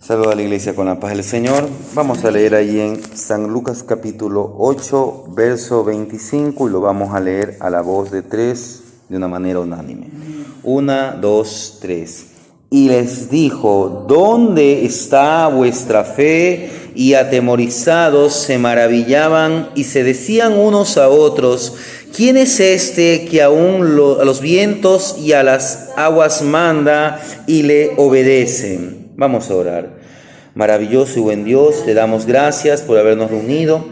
Saluda a la iglesia con la paz del Señor. Vamos a leer ahí en San Lucas capítulo 8, verso 25 y lo vamos a leer a la voz de tres de una manera unánime. 1, 2, 3. Y les dijo: ¿dónde está vuestra fe? Y atemorizados se maravillaban y se decían unos a otros: ¿quién es este que aún a los vientos y a las aguas manda y le obedecen? Vamos a orar. Maravilloso y buen Dios, te damos gracias por habernos reunido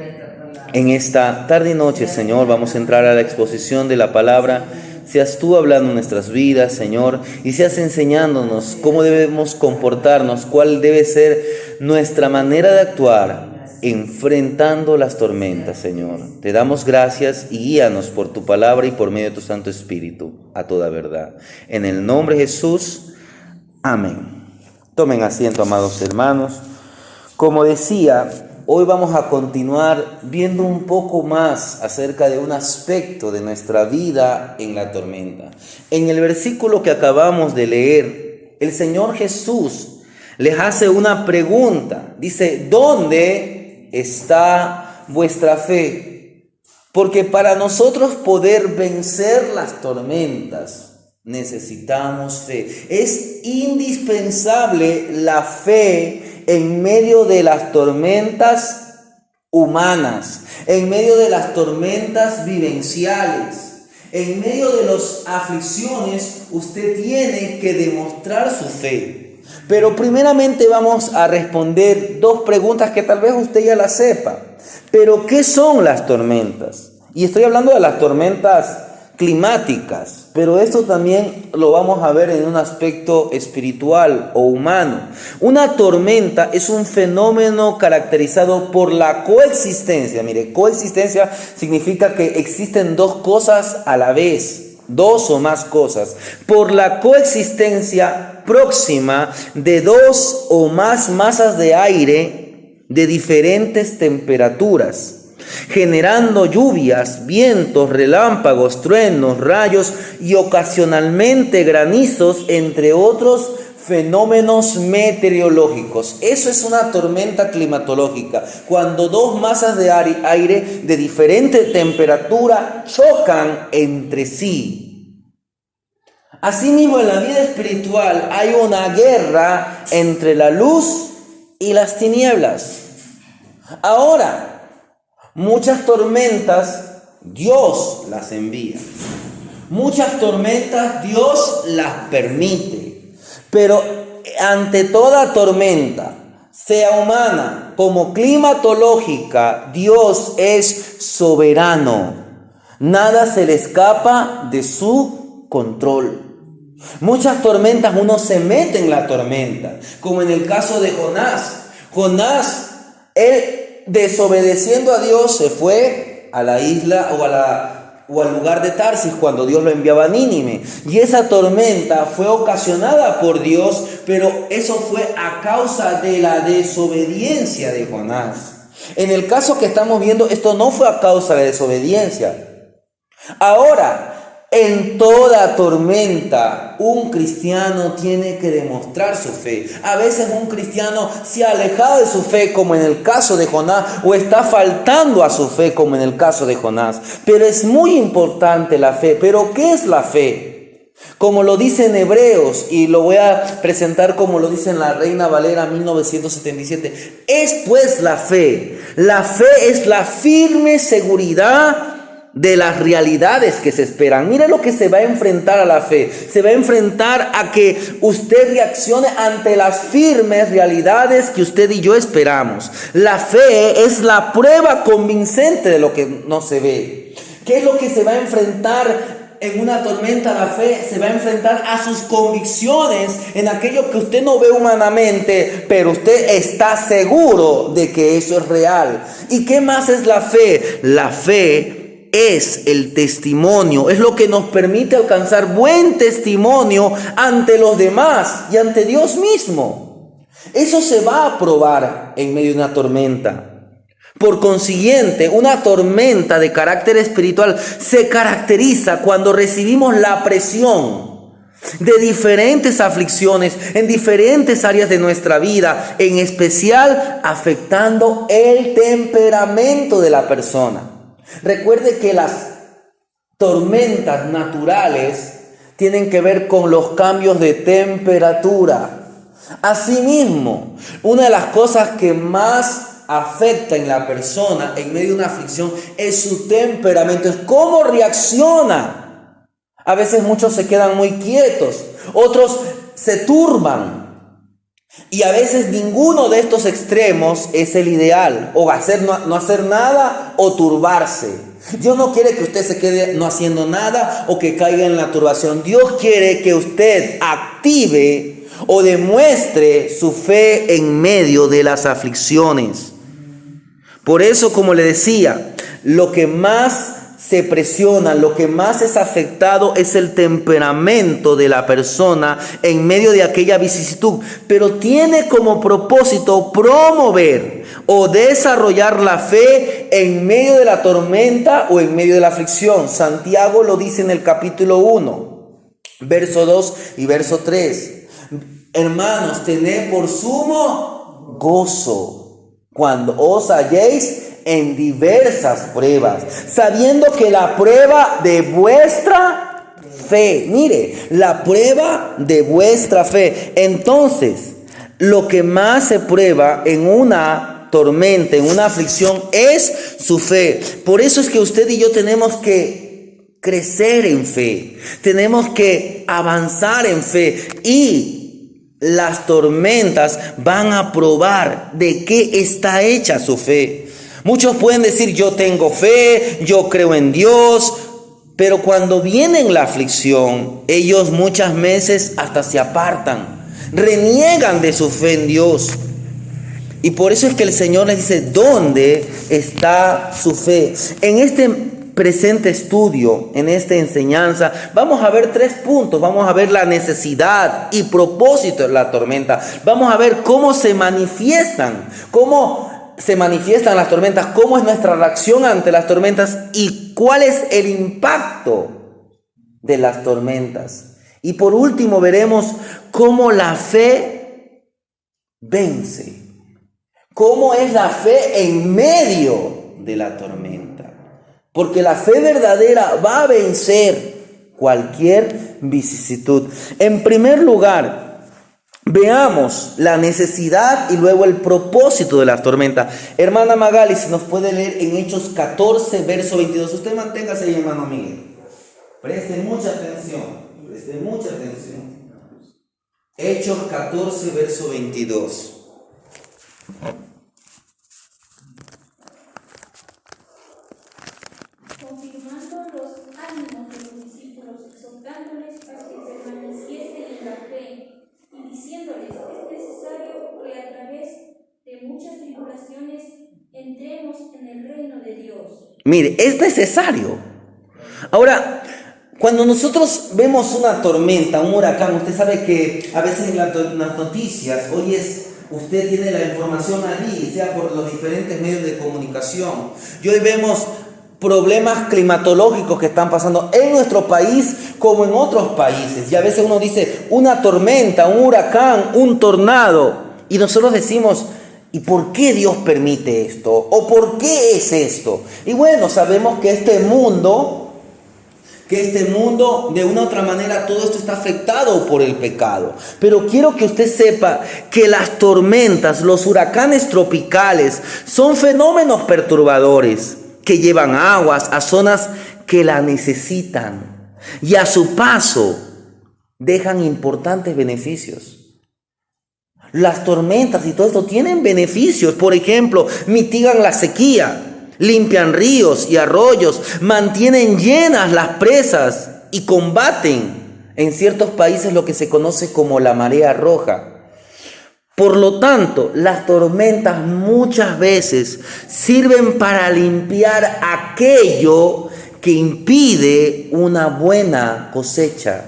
en esta tarde y noche, Señor. Vamos a entrar a la exposición de la palabra. Seas tú hablando en nuestras vidas, Señor, y seas enseñándonos cómo debemos comportarnos, cuál debe ser nuestra manera de actuar enfrentando las tormentas, Señor. Te damos gracias y guíanos por tu palabra y por medio de tu Santo Espíritu a toda verdad. En el nombre de Jesús, amén. Tomen asiento, amados hermanos. Como decía, hoy vamos a continuar viendo un poco más acerca de un aspecto de nuestra vida en la tormenta. En el versículo que acabamos de leer, el Señor Jesús les hace una pregunta. Dice: ¿dónde está vuestra fe? Porque para nosotros poder vencer las tormentas, necesitamos fe. Es indispensable la fe en medio de las tormentas humanas, en medio de las tormentas vivenciales, en medio de las aflicciones. Usted tiene que demostrar su fe. Pero primeramente vamos a responder dos preguntas que tal vez usted ya las sepa. Pero ¿qué son las tormentas? Y estoy hablando de las tormentas climáticas, pero esto también lo vamos a ver en un aspecto espiritual o humano. Una tormenta es un fenómeno caracterizado por la coexistencia. Mire, coexistencia significa que existen dos cosas a la vez, dos o más cosas. Por la coexistencia próxima de dos o más masas de aire de diferentes temperaturas, generando lluvias, vientos, relámpagos, truenos, rayos y ocasionalmente granizos, entre otros fenómenos meteorológicos. Eso es una tormenta climatológica, cuando dos masas de aire de diferente temperatura chocan entre sí. Asimismo, en la vida espiritual hay una guerra entre la luz y las tinieblas. Ahora, muchas tormentas Dios las envía. Muchas tormentas Dios las permite. Pero ante toda tormenta, sea humana como climatológica, Dios es soberano. Nada se le escapa de su control. Muchas tormentas uno se mete en la tormenta, como en el caso de Jonás. Jonás, él, desobedeciendo a Dios, se fue a la isla o al lugar de Tarsis cuando Dios lo enviaba a Nínive. Y esa tormenta fue ocasionada por Dios, pero eso fue a causa de la desobediencia de Jonás. En el caso que estamos viendo, esto no fue a causa de la desobediencia. Ahora, en toda tormenta, un cristiano tiene que demostrar su fe. A veces un cristiano se ha alejado de su fe, como en el caso de Jonás, o está faltando a su fe, como en el caso de Jonás. Pero es muy importante la fe. ¿Pero qué es la fe? Como lo dice en Hebreos, y lo voy a presentar como lo dice en la Reina Valera 1977. Es pues la fe. La fe es la firme seguridad de las realidades que se esperan. Mire lo que se va a enfrentar a la fe. Se va a enfrentar a que usted reaccione ante las firmes realidades que usted y yo esperamos. La fe es la prueba convincente de lo que no se ve. ¿Qué es lo que se va a enfrentar en una tormenta? La fe se va a enfrentar a sus convicciones en aquello que usted no ve humanamente, pero usted está seguro de que eso es real. ¿Y qué más es la fe? La fe es el testimonio, es lo que nos permite alcanzar buen testimonio ante los demás y ante Dios mismo. Eso se va a probar en medio de una tormenta. Por consiguiente, una tormenta de carácter espiritual se caracteriza cuando recibimos la presión de diferentes aflicciones en diferentes áreas de nuestra vida, en especial afectando el temperamento de la persona. Recuerde que las tormentas naturales tienen que ver con los cambios de temperatura. Asimismo, una de las cosas que más afecta en la persona en medio de una aflicción es su temperamento, es cómo reacciona. A veces muchos se quedan muy quietos, otros se turban. Y a veces ninguno de estos extremos es el ideal, o no hacer nada o turbarse. Dios no quiere que usted se quede no haciendo nada o que caiga en la turbación. Dios quiere que usted active o demuestre su fe en medio de las aflicciones. Por eso, como le decía, lo que más se presiona, lo que más es afectado es el temperamento de la persona en medio de aquella vicisitud, pero tiene como propósito promover o desarrollar la fe en medio de la tormenta o en medio de la aflicción. Santiago lo dice en el capítulo 1, verso 2 y verso 3. Hermanos, tened por sumo gozo cuando os halléis en diversas pruebas, sabiendo que la prueba de vuestra fe, mire, la prueba de vuestra fe. Entonces, lo que más se prueba en una tormenta, en una aflicción, es su fe. Por eso es que usted y yo tenemos que crecer en fe, tenemos que avanzar en fe, y las tormentas van a probar de qué está hecha su fe. Muchos pueden decir, yo tengo fe, yo creo en Dios, pero cuando viene la aflicción, ellos muchas veces hasta se apartan, reniegan de su fe en Dios. Y por eso es que el Señor les dice, ¿dónde está su fe? En este presente estudio, en esta enseñanza, vamos a ver 3 puntos. Vamos a ver la necesidad y propósito de la tormenta. Vamos a ver cómo se manifiestan, las tormentas, cómo es nuestra reacción ante las tormentas y cuál es el impacto de las tormentas. Y por último veremos cómo la fe vence. ¿Cómo es la fe en medio de la tormenta? Porque la fe verdadera va a vencer cualquier vicisitud. En primer lugar, veamos la necesidad y luego el propósito de la tormenta. Hermana Magali, si nos puede leer en Hechos 14, verso 22. Usted manténgase ahí, hermano Miguel. Preste mucha atención. Hechos 14, verso 22. Confirmando los ánimos de los discípulos, exhortándoles a que permaneciesen en la fe, y diciéndoles, es necesario que a través de muchas tribulaciones entremos en el reino de Dios. Mire, es necesario. Ahora, cuando nosotros vemos una tormenta, un huracán, usted sabe que a veces en las noticias, usted tiene la información allí, sea por los diferentes medios de comunicación. Y hoy vemos problemas climatológicos que están pasando en nuestro país como en otros países. Y a veces uno dice una tormenta, un huracán, un tornado. Y nosotros decimos, ¿y por qué Dios permite esto? ¿O por qué es esto? Y bueno, sabemos que este mundo, de una u otra manera, todo esto está afectado por el pecado. Pero quiero que usted sepa que las tormentas, los huracanes tropicales, son fenómenos perturbadores que llevan aguas a zonas que la necesitan. Y a su paso, dejan importantes beneficios. Las tormentas y todo esto tienen beneficios. Por ejemplo, mitigan la sequía, limpian ríos y arroyos, mantienen llenas las presas y combaten en ciertos países lo que se conoce como la marea roja. Por lo tanto, las tormentas muchas veces sirven para limpiar aquello que impide una buena cosecha.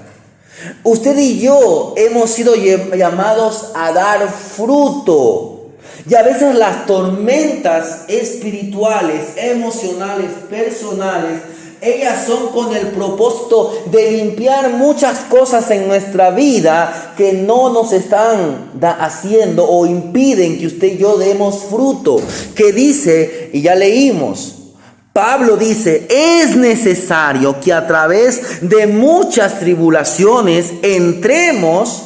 Usted y yo hemos sido llamados a dar fruto. Y a veces las tormentas espirituales, emocionales, personales, Ellas son con el propósito de limpiar muchas cosas en nuestra vida que no nos están haciendo o impiden que usted y yo demos fruto. Que dice, y ya leímos, Pablo dice, es necesario que a través de muchas tribulaciones entremos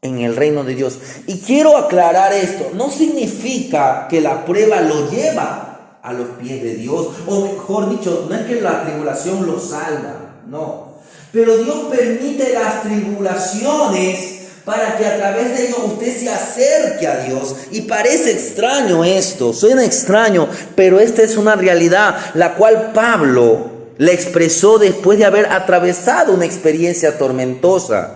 en el reino de Dios. Y quiero aclarar esto, no significa que la prueba lo lleva a los pies de Dios, o mejor dicho, no es que la tribulación lo salva, no. Pero Dios permite las tribulaciones para que a través de ello usted se acerque a Dios. Y parece extraño esto, suena extraño, pero esta es una realidad la cual Pablo le expresó después de haber atravesado una experiencia tormentosa.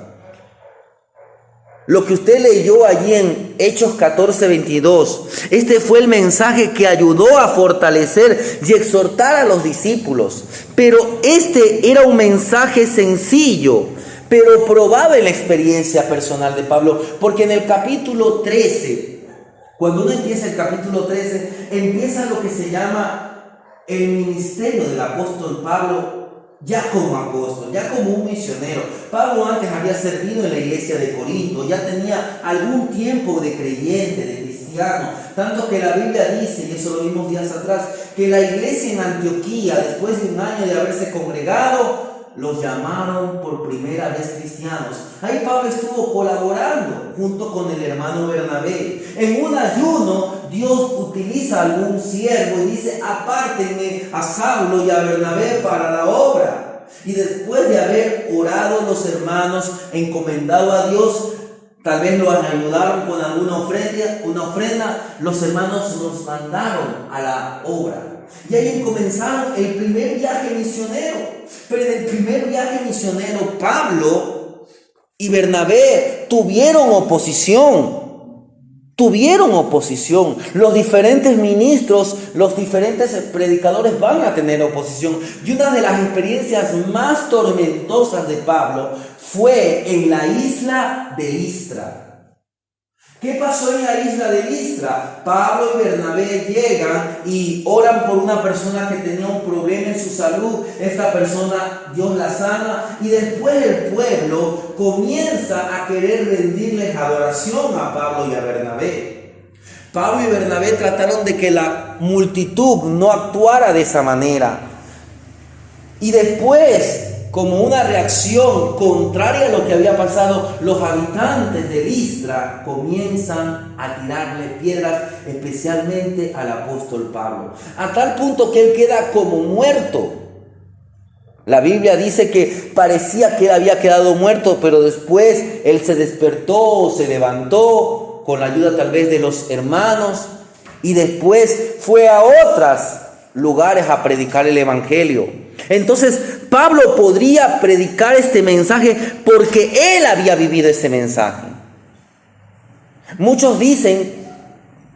Lo que usted leyó allí en Hechos 14:22, este fue el mensaje que ayudó a fortalecer y exhortar a los discípulos. Pero este era un mensaje sencillo, pero probado en la experiencia personal de Pablo, porque en el capítulo 13, cuando uno empieza el capítulo 13, empieza lo que se llama el ministerio del apóstol Pablo, ya como apóstol, ya como un misionero. Pablo antes había servido en la iglesia de Corinto, ya tenía algún tiempo de creyente, de cristiano, tanto que la Biblia dice, y eso lo vimos días atrás, que la iglesia en Antioquía, después de un año de haberse congregado, los llamaron por primera vez cristianos. Ahí Pablo estuvo colaborando junto con el hermano Bernabé. En un ayuno Dios utiliza a algún siervo y dice, apártenme a Saulo y a Bernabé para la obra. Y después de haber orado los hermanos, encomendado a Dios, tal vez lo ayudaron con alguna ofrenda, los hermanos nos mandaron a la obra. Y ahí comenzaron el primer viaje misionero. Pero en el primer viaje misionero, Pablo y Bernabé tuvieron oposición. Los diferentes ministros, los diferentes predicadores van a tener oposición. Y una de las experiencias más tormentosas de Pablo fue en la isla de Listra. ¿Qué pasó en la isla de Listra? Pablo y Bernabé llegan y oran por una persona que tenía un problema en su salud. Esta persona, Dios la sana, y después el pueblo comienza a querer rendirles adoración a Pablo y a Bernabé. Pablo y Bernabé trataron de que la multitud no actuara de esa manera. Y después, como una reacción contraria a lo que había pasado, los habitantes de Listra comienzan a tirarle piedras, especialmente al apóstol Pablo, a tal punto que él queda como muerto. La Biblia dice que parecía que él había quedado muerto, pero después él se despertó, se levantó, con la ayuda tal vez de los hermanos, y después fue a otros lugares a predicar el evangelio. Entonces Pablo podría predicar este mensaje porque él había vivido ese mensaje. Muchos dicen,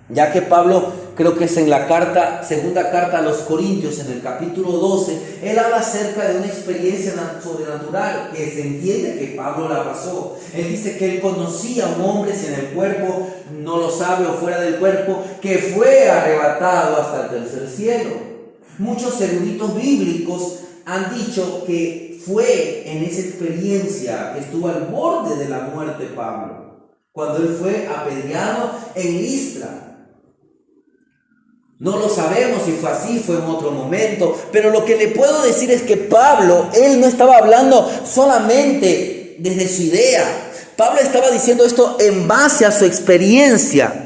ya que Pablo, creo que es en la segunda carta a los Corintios, en el capítulo 12, él habla acerca de una experiencia sobrenatural que se entiende que Pablo la pasó. Él dice que él conocía a un hombre, si en el cuerpo no lo sabe o fuera del cuerpo, que fue arrebatado hasta el tercer cielo. Muchos eruditos bíblicos han dicho que fue en esa experiencia que estuvo al borde de la muerte Pablo, cuando él fue apedreado en Listra. No lo sabemos si fue así, fue en otro momento, pero lo que le puedo decir es que Pablo, él no estaba hablando solamente desde su idea. Pablo estaba diciendo esto en base a su experiencia.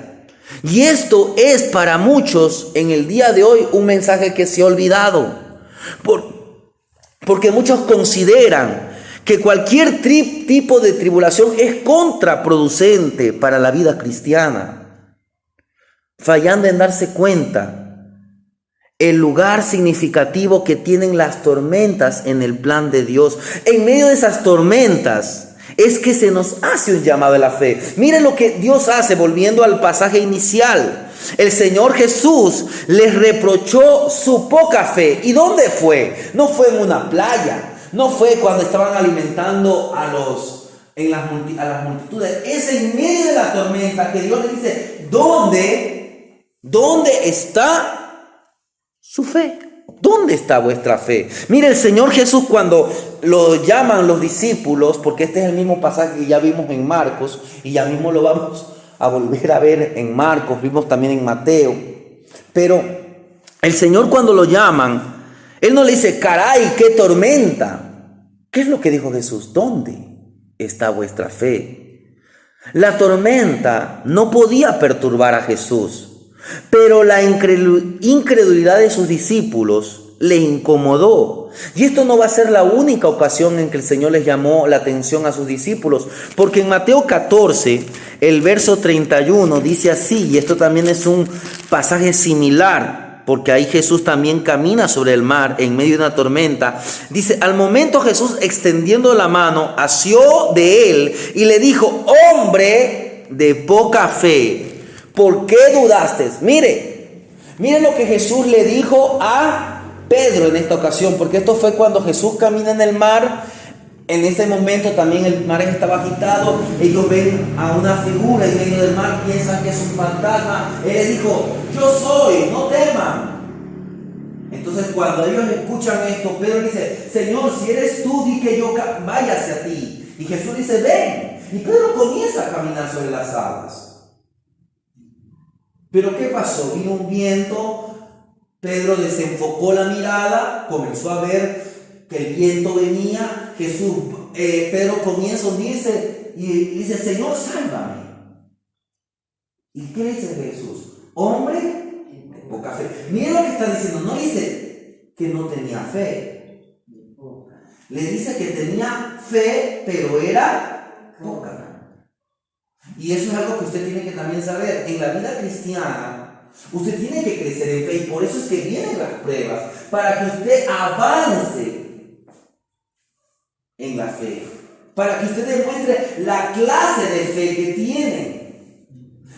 Y esto es para muchos en el día de hoy un mensaje que se ha olvidado. Porque muchos consideran que cualquier tipo de tribulación es contraproducente para la vida cristiana, fallando en darse cuenta el lugar significativo que tienen las tormentas en el plan de Dios. En medio de esas tormentas es que se nos hace un llamado a la fe. Miren lo que Dios hace, volviendo al pasaje inicial. El Señor Jesús les reprochó su poca fe. ¿Y dónde fue? No fue en una playa, no fue cuando estaban alimentando a las multitudes. Es en medio de la tormenta que Dios le dice, ¿dónde está su fe? ¿Dónde está vuestra fe? Mire, el Señor Jesús, cuando lo llaman los discípulos, porque este es el mismo pasaje que ya vimos en Marcos, y ya mismo lo vamos a volver a ver en Marcos, vimos también en Mateo, pero el Señor, cuando lo llaman, Él no le dice, caray, qué tormenta. ¿Qué es lo que dijo Jesús? ¿Dónde está vuestra fe? La tormenta no podía perturbar a Jesús, pero la incredulidad de sus discípulos le incomodó. Y esto no va a ser la única ocasión en que el Señor les llamó la atención a sus discípulos, porque en Mateo 14, el verso 31 dice así, y esto también es un pasaje similar, porque ahí Jesús también camina sobre el mar en medio de una tormenta. Dice, al momento Jesús, extendiendo la mano, asió de él y le dijo, hombre de poca fe, ¿por qué dudaste? Mire lo que Jesús le dijo a Pedro en esta ocasión, porque esto fue cuando Jesús camina en el mar. En ese momento también el mar estaba agitado, ellos ven a una figura en medio del mar, piensan que es un fantasma. Él les dijo, yo soy, no teman. Entonces cuando ellos escuchan esto, Pedro dice, Señor, si eres tú, di que yo vaya hacia ti. Y Jesús dice, ven. Y Pedro comienza a caminar sobre las aguas. Pero ¿qué pasó? Vino un viento, Pedro desenfocó la mirada, comenzó a ver que el viento venía. Pedro comienza a hundirse y dice, Señor, sálvame. ¿Y qué dice Jesús? Hombre de poca fe. Miren lo que está diciendo, no dice que no tenía fe. Le dice que tenía fe, pero era poca. Y eso es algo que usted tiene que también saber. En la vida cristiana, usted tiene que crecer en fe, y por eso es que vienen las pruebas, para que usted avance en la fe, para que usted demuestre la clase de fe que tiene.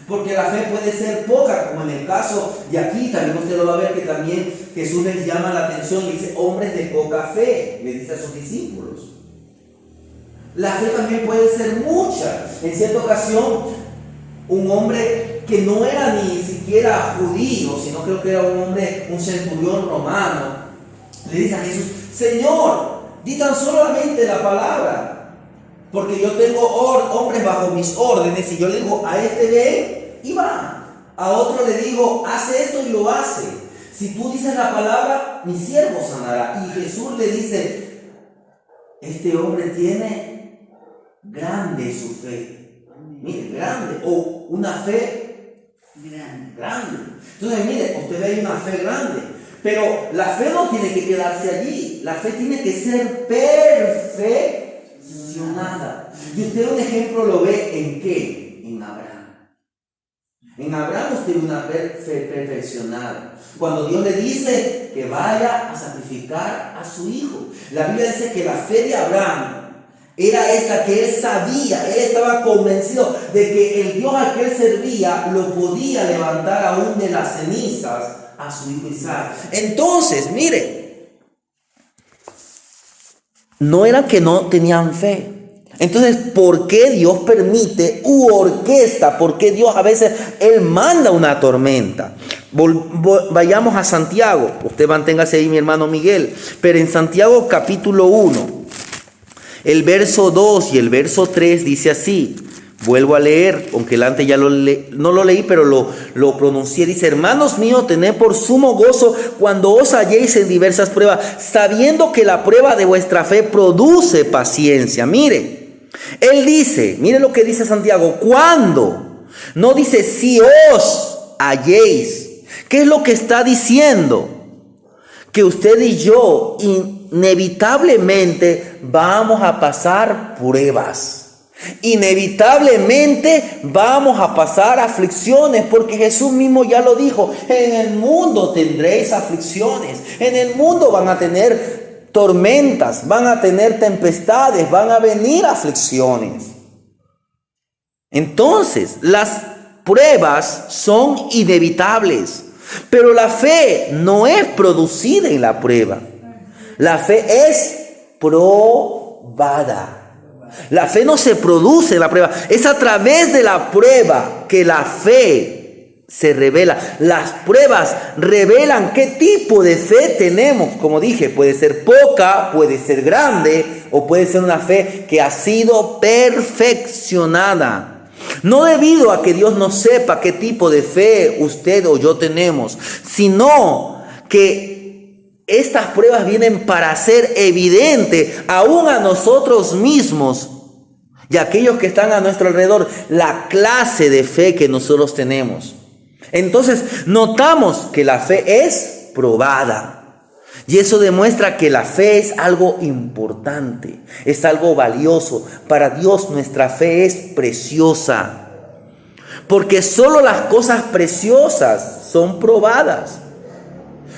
Porque la fe puede ser poca, como en el caso de aquí, también usted lo va a ver que también Jesús les llama la atención y dice, hombres de poca fe, le dice a sus discípulos. La fe también puede ser mucha. En cierta ocasión, un hombre que no era ni siquiera judío, sino creo que era un centurión romano, le dice a Jesús, Señor, di tan solamente la palabra, porque yo tengo hombres bajo mis órdenes, y yo le digo, a este ve y va, a otro le digo, hace esto y lo hace. Si tú dices la palabra, mi siervo sanará. Y Jesús le dice, este hombre tiene grande su fe. Mire, grande, o una fe grande. Entonces, mire, usted ve una fe grande, pero la fe no tiene que quedarse allí. La fe tiene que ser perfeccionada. Y usted un ejemplo lo ve en ¿qué? En Abraham. En Abraham usted ve una fe perfeccionada. Cuando Dios le dice que vaya a sacrificar a su hijo, la Biblia dice que la fe de Abraham era esta, que él sabía, él estaba convencido de que el Dios al que él servía lo podía levantar aún de las cenizas a su hijo Isaac. Entonces, mire, no era que no tenían fe. Entonces, ¿por qué Dios permite u orquesta? ¿Por qué Dios a veces Él manda una tormenta? Vayamos a Santiago. Usted manténgase ahí, mi hermano Miguel. Pero en Santiago capítulo 1, el verso 2 y el verso 3 dice así. Vuelvo a leer, aunque el antes ya no lo leí, pero lo pronuncié. Dice, hermanos míos, tened por sumo gozo cuando os halléis en diversas pruebas, sabiendo que la prueba de vuestra fe produce paciencia. Mire, él dice, mire lo que dice Santiago, ¿cuándo? No dice si os halléis. ¿Qué es lo que está diciendo? Que usted y yo inevitablemente vamos a pasar pruebas. Inevitablemente vamos a pasar aflicciones, porque Jesús mismo ya lo dijo, en el mundo tendréis aflicciones, en el mundo van a tener tormentas, van a tener tempestades, van a venir aflicciones. Entonces, las pruebas son inevitables, pero la fe no es producida en la prueba. La fe es probada. La fe no se produce en la prueba. Es a través de la prueba que la fe se revela. Las pruebas revelan qué tipo de fe tenemos. Como dije, puede ser poca, puede ser grande, o puede ser una fe que ha sido perfeccionada. No debido a que Dios no sepa qué tipo de fe usted o yo tenemos, sino que estas pruebas vienen para hacer evidente aún a nosotros mismos y a aquellos que están a nuestro alrededor la clase de fe que nosotros tenemos. Entonces notamos que la fe es probada. Y eso demuestra que la fe es algo importante, es algo valioso. Para Dios nuestra fe es preciosa. Porque solo las cosas preciosas son probadas.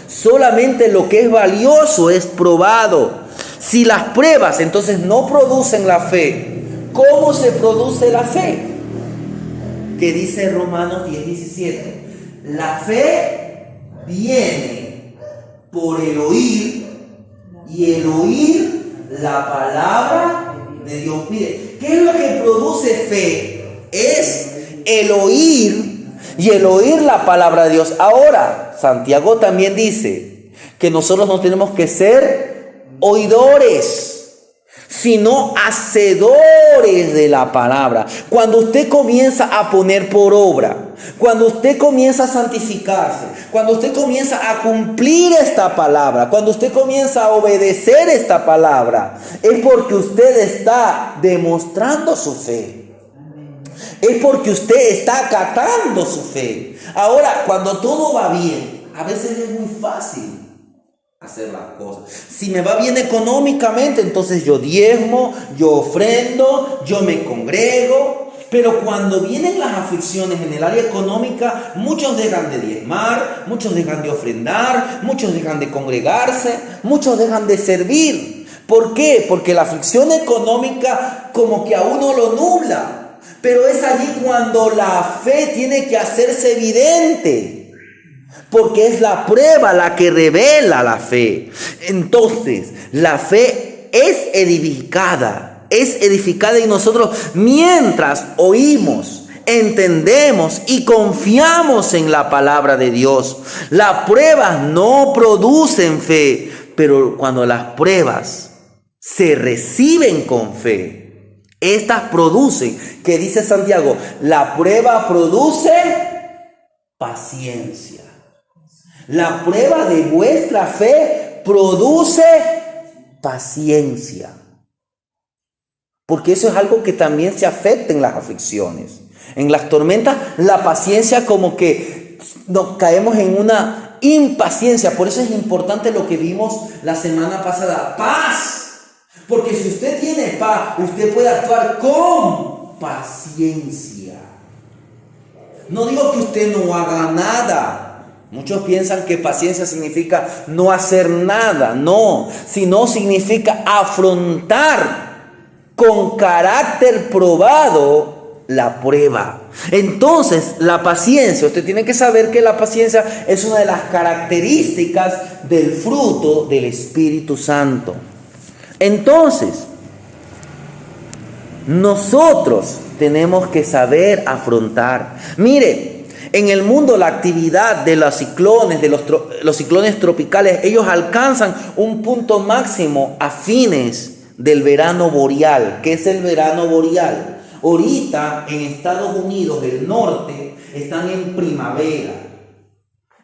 Solamente lo que es valioso es probado. Si las pruebas entonces no producen la fe, ¿cómo se produce la fe? Que dice Romanos 10:17. La fe viene por el oír, y el oír la palabra de Dios. Mire, ¿qué es lo que produce fe? Es el oír, y el oír la palabra de Dios. Ahora, Santiago también dice que nosotros no tenemos que ser oidores, sino hacedores de la palabra. Cuando usted comienza a poner por obra, cuando usted comienza a santificarse, cuando usted comienza a cumplir esta palabra, cuando usted comienza a obedecer esta palabra, es porque usted está demostrando su fe. Es porque usted está acatando su fe. Ahora, cuando todo va bien, a veces es muy fácil hacer las cosas. Si me va bien económicamente, entonces yo diezmo, yo ofrendo, yo me congrego. Pero cuando vienen las aflicciones en el área económica, muchos dejan de diezmar, muchos dejan de ofrendar, muchos dejan de congregarse, muchos dejan de servir. ¿Por qué? Porque la aflicción económica como que a uno lo nubla. Pero es allí cuando la fe tiene que hacerse evidente. Porque es la prueba la que revela la fe. Entonces, la fe es edificada en nosotros mientras oímos, entendemos y confiamos en la palabra de Dios. Las pruebas no producen fe, pero cuando las pruebas se reciben con fe, estas producen, que dice Santiago, la prueba produce paciencia. La prueba de vuestra fe produce paciencia. Porque eso es algo que también se afecta en las aflicciones. En las tormentas, la paciencia como que nos caemos en una impaciencia. Por eso es importante lo que vimos la semana pasada. Paz. Porque si usted tiene paz, usted puede actuar con paciencia. No digo que usted no haga nada. Muchos piensan que paciencia significa no hacer nada. No, sino significa afrontar con carácter probado la prueba. Entonces, la paciencia, usted tiene que saber que la paciencia es una de las características del fruto del Espíritu Santo. Entonces, nosotros tenemos que saber afrontar. Mire, en el mundo la actividad de los ciclones, los ciclones tropicales, ellos alcanzan un punto máximo a fines del verano boreal. ¿Qué es el verano boreal? Ahorita en Estados Unidos del norte están en primavera.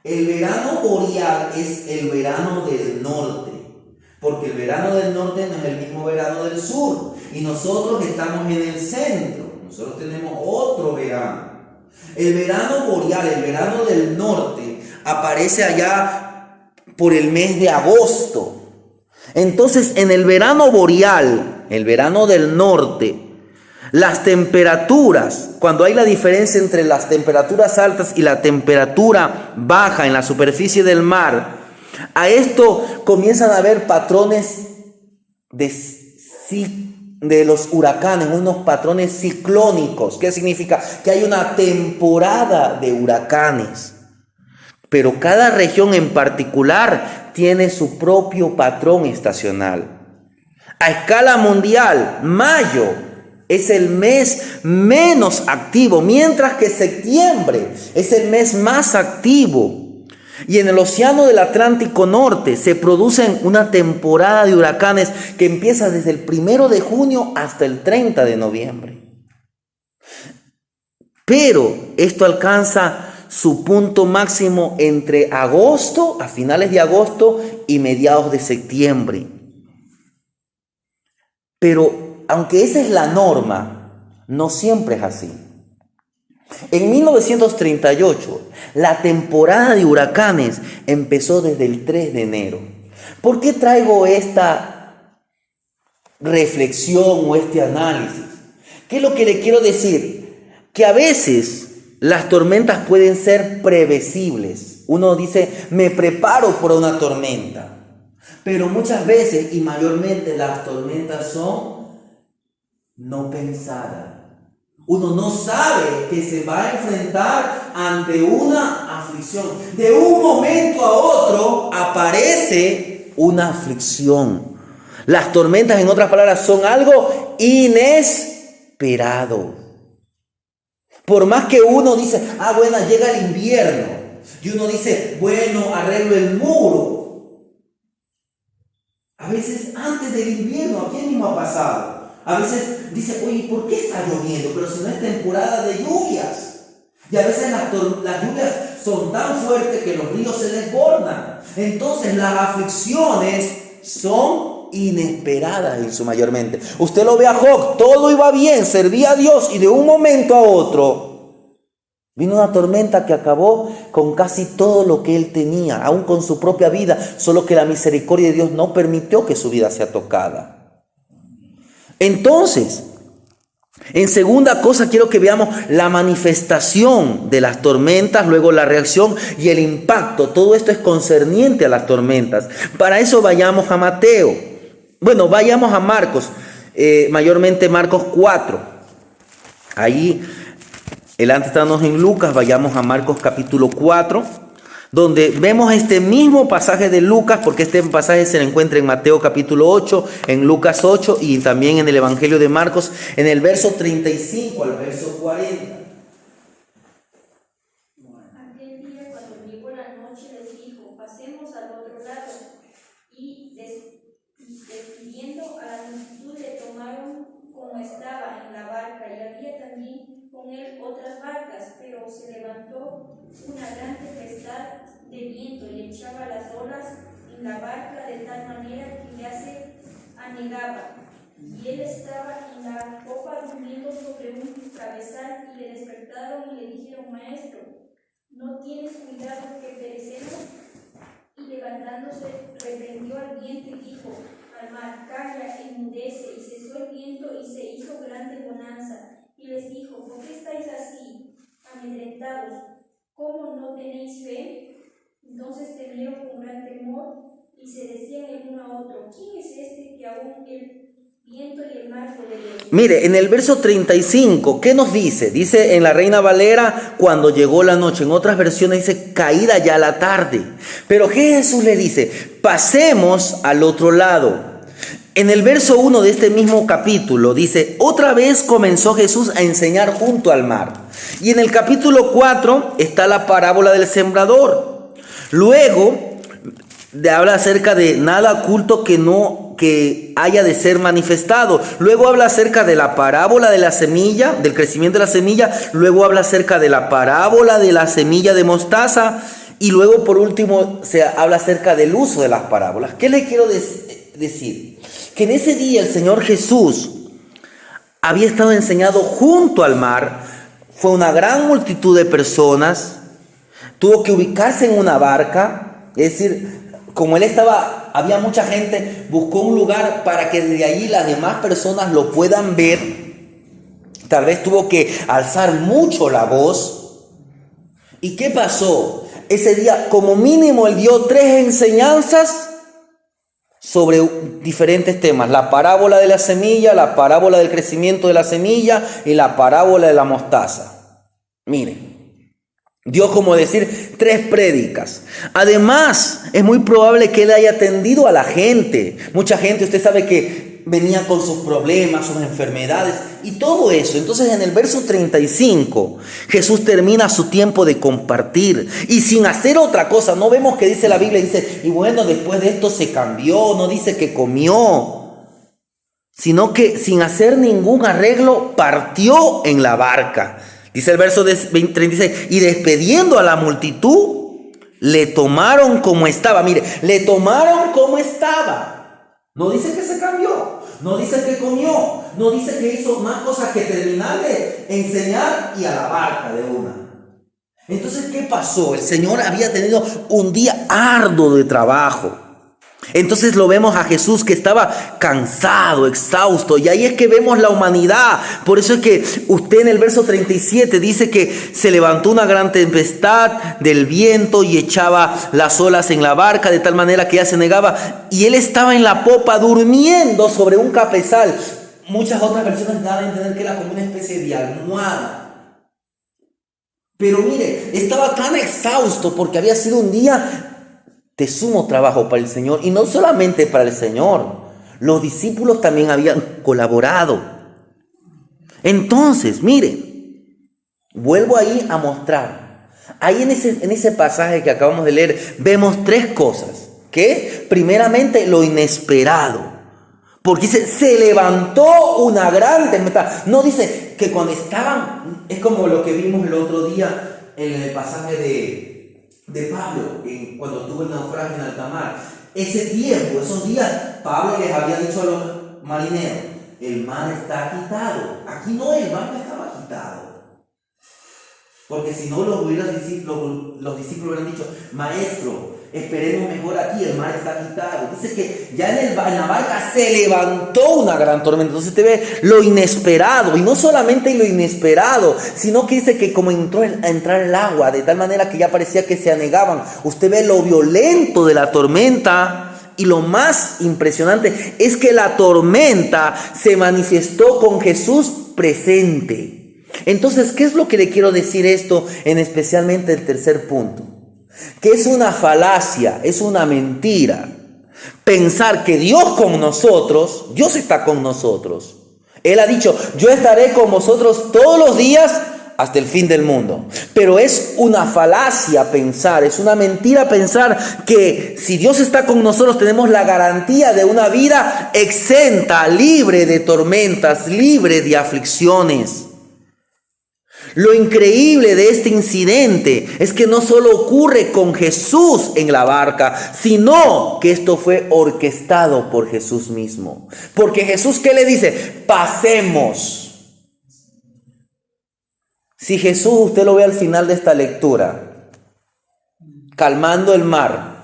El verano boreal es el verano del norte, porque el verano del norte no es el mismo verano del sur, y nosotros estamos en el centro. Nosotros tenemos otro verano. El verano boreal, el verano del norte, aparece allá por el mes de agosto. Entonces, en el verano boreal, el verano del norte, las temperaturas, cuando hay la diferencia entre las temperaturas altas y la temperatura baja en la superficie del mar, a esto comienzan a haber patrones de los huracanes, unos patrones ciclónicos. ¿Qué significa? Que hay una temporada de huracanes. Pero cada región en particular tiene su propio patrón estacional. A escala mundial, mayo es el mes menos activo, mientras que septiembre es el mes más activo. Y en el Océano del Atlántico Norte se producen una temporada de huracanes que empieza desde el 1 de junio hasta el 30 de noviembre. Pero esto alcanza su punto máximo entre agosto, a finales de agosto y mediados de septiembre. Pero aunque esa es la norma, no siempre es así. En 1938, la temporada de huracanes empezó desde el 3 de enero. ¿Por qué traigo esta reflexión o este análisis? ¿Qué es lo que le quiero decir? Que a veces las tormentas pueden ser previsibles. Uno dice, me preparo por una tormenta. Pero muchas veces y mayormente las tormentas son no pensadas. Uno no sabe que se va a enfrentar ante una aflicción. De un momento a otro aparece una aflicción. Las tormentas, en otras palabras, son algo inesperado. Por más que uno dice, bueno, llega el invierno. Y uno dice, bueno, arreglo el muro. A veces antes del invierno, ¿a quién mismo ha pasado? A veces dice, oye, ¿por qué está lloviendo? Pero si no es temporada de lluvias. Y a veces las lluvias son tan fuertes que los ríos se desbordan. Entonces las aflicciones son inesperadas en su mayormente. Usted lo ve a Job, todo iba bien, servía a Dios y de un momento a otro vino una tormenta que acabó con casi todo lo que él tenía, aún con su propia vida, solo que la misericordia de Dios no permitió que su vida sea tocada. Entonces, en segunda cosa quiero que veamos la manifestación de las tormentas, luego la reacción y el impacto. Todo esto es concerniente a las tormentas. Para eso vayamos a Mateo. Bueno, vayamos a Marcos, mayormente Marcos 4. Ahí, antes estamos en Lucas, vayamos a Marcos capítulo 4. Donde vemos este mismo pasaje de Lucas, porque este pasaje se encuentra en Mateo capítulo 8, en Lucas 8 y también en el Evangelio de Marcos, en el verso 35 al verso 40. Aquel día, cuando llegó la noche, les dijo, pasemos al otro lado. Y despidiendo a la multitud, le tomaron como estaba en la barca, y había también con él otras barcas, pero se levantó una gran tempestad de viento y echaba las olas en la barca de tal manera que ya se anegaba. Y él estaba en la popa durmiendo sobre un cabezal, y le despertaron y le dijeron, Maestro, ¿no tienes cuidado que perecemos? Y levantándose reprendió al viento y dijo al mar, calla, enmudece. Y cesó el viento y se hizo grande bonanza. Y les dijo, ¿por qué estáis así, amedrentados? ¿Cómo no tenéis fe? Entonces temieron con gran temor y se decían el uno a otro, ¿quién es este que aún el viento y el mar obedecen? Mire, en el verso 35, ¿qué nos dice? Dice en la Reina Valera, cuando llegó la noche. En otras versiones dice, caída ya la tarde. Pero ¿qué Jesús le dice? Pasemos al otro lado. En el verso 1 de este mismo capítulo dice, otra vez comenzó Jesús a enseñar junto al mar. Y en el capítulo 4 está la parábola del sembrador. Luego habla acerca de nada oculto que haya de ser manifestado. Luego habla acerca de la parábola de la semilla, del crecimiento de la semilla. Luego habla acerca de la parábola de la semilla de mostaza. Y luego por último se habla acerca del uso de las parábolas. ¿Qué le quiero decir? Que en ese día el Señor Jesús había estado enseñando junto al mar. Fue una gran multitud de personas. Tuvo que ubicarse en una barca. Es decir, como él estaba, había mucha gente, buscó un lugar para que desde allí las demás personas lo puedan ver. Tal vez tuvo que alzar mucho la voz. ¿Y qué pasó? Ese día, como mínimo, él dio 3 enseñanzas sobre diferentes temas: la parábola de la semilla, la parábola del crecimiento de la semilla y la parábola de la mostaza. Miren, dio, como decir, 3 prédicas. Además, es muy probable que él haya atendido a la gente. Mucha gente, usted sabe que venía con sus problemas, sus enfermedades y todo eso. Entonces en el verso 35 Jesús termina su tiempo de compartir y sin hacer otra cosa. No vemos que dice la Biblia, dice, y bueno, después de esto se cambió, no dice que comió, sino que sin hacer ningún arreglo partió en la barca. Dice el verso 36, y despediendo a la multitud, le tomaron como estaba. Mire, le tomaron como estaba. No dice que se cambió, no dice que comió, no dice que hizo más cosas que terminar de enseñar y a la barca de una. Entonces, ¿qué pasó? El Señor había tenido un día arduo de trabajo. Entonces lo vemos a Jesús que estaba cansado, exhausto, y ahí es que vemos la humanidad. Por eso es que usted en el verso 37 dice que se levantó una gran tempestad del viento y echaba las olas en la barca de tal manera que ya se negaba, y él estaba en la popa durmiendo sobre un capezal. Muchas otras versiones dan a entender que era como una especie de almohada. Pero mire, estaba tan exhausto porque había sido un día de sumo trabajo para el Señor, y no solamente para el Señor, los discípulos también habían colaborado. Entonces, mire, vuelvo ahí a mostrar, ahí en ese pasaje que acabamos de leer, vemos tres cosas, que primeramente lo inesperado, porque dice, se levantó una gran tempestad. No dice que cuando estaban, es como lo que vimos el otro día en el pasaje de Pablo, cuando tuvo el naufragio en alta mar. Ese tiempo, esos días, Pablo les había dicho a los marineros, el mar está agitado. Aquí no, el mar no estaba agitado. Porque si no, los discípulos hubieran dicho, maestro, esperemos mejor aquí, el mar está agitado. Dice que ya en la barca se levantó una gran tormenta. Entonces usted ve lo inesperado, y no solamente lo inesperado, sino que dice que como entró a entrar el agua, de tal manera que ya parecía que se anegaban. Usted ve lo violento de la tormenta, y lo más impresionante es que la tormenta se manifestó con Jesús presente. Entonces, ¿qué es lo que le quiero decir esto en especialmente el tercer punto? Que es una falacia, es una mentira pensar que Dios con nosotros, Dios está con nosotros. Él ha dicho, yo estaré con vosotros todos los días hasta el fin del mundo. Pero es una falacia pensar, es una mentira pensar que si Dios está con nosotros tenemos la garantía de una vida exenta, libre de tormentas, libre de aflicciones. Lo increíble de este incidente es que no solo ocurre con Jesús en la barca, sino que esto fue orquestado por Jesús mismo. Porque Jesús, ¿qué le dice? Pasemos. Si Jesús, usted lo ve al final de esta lectura, calmando el mar,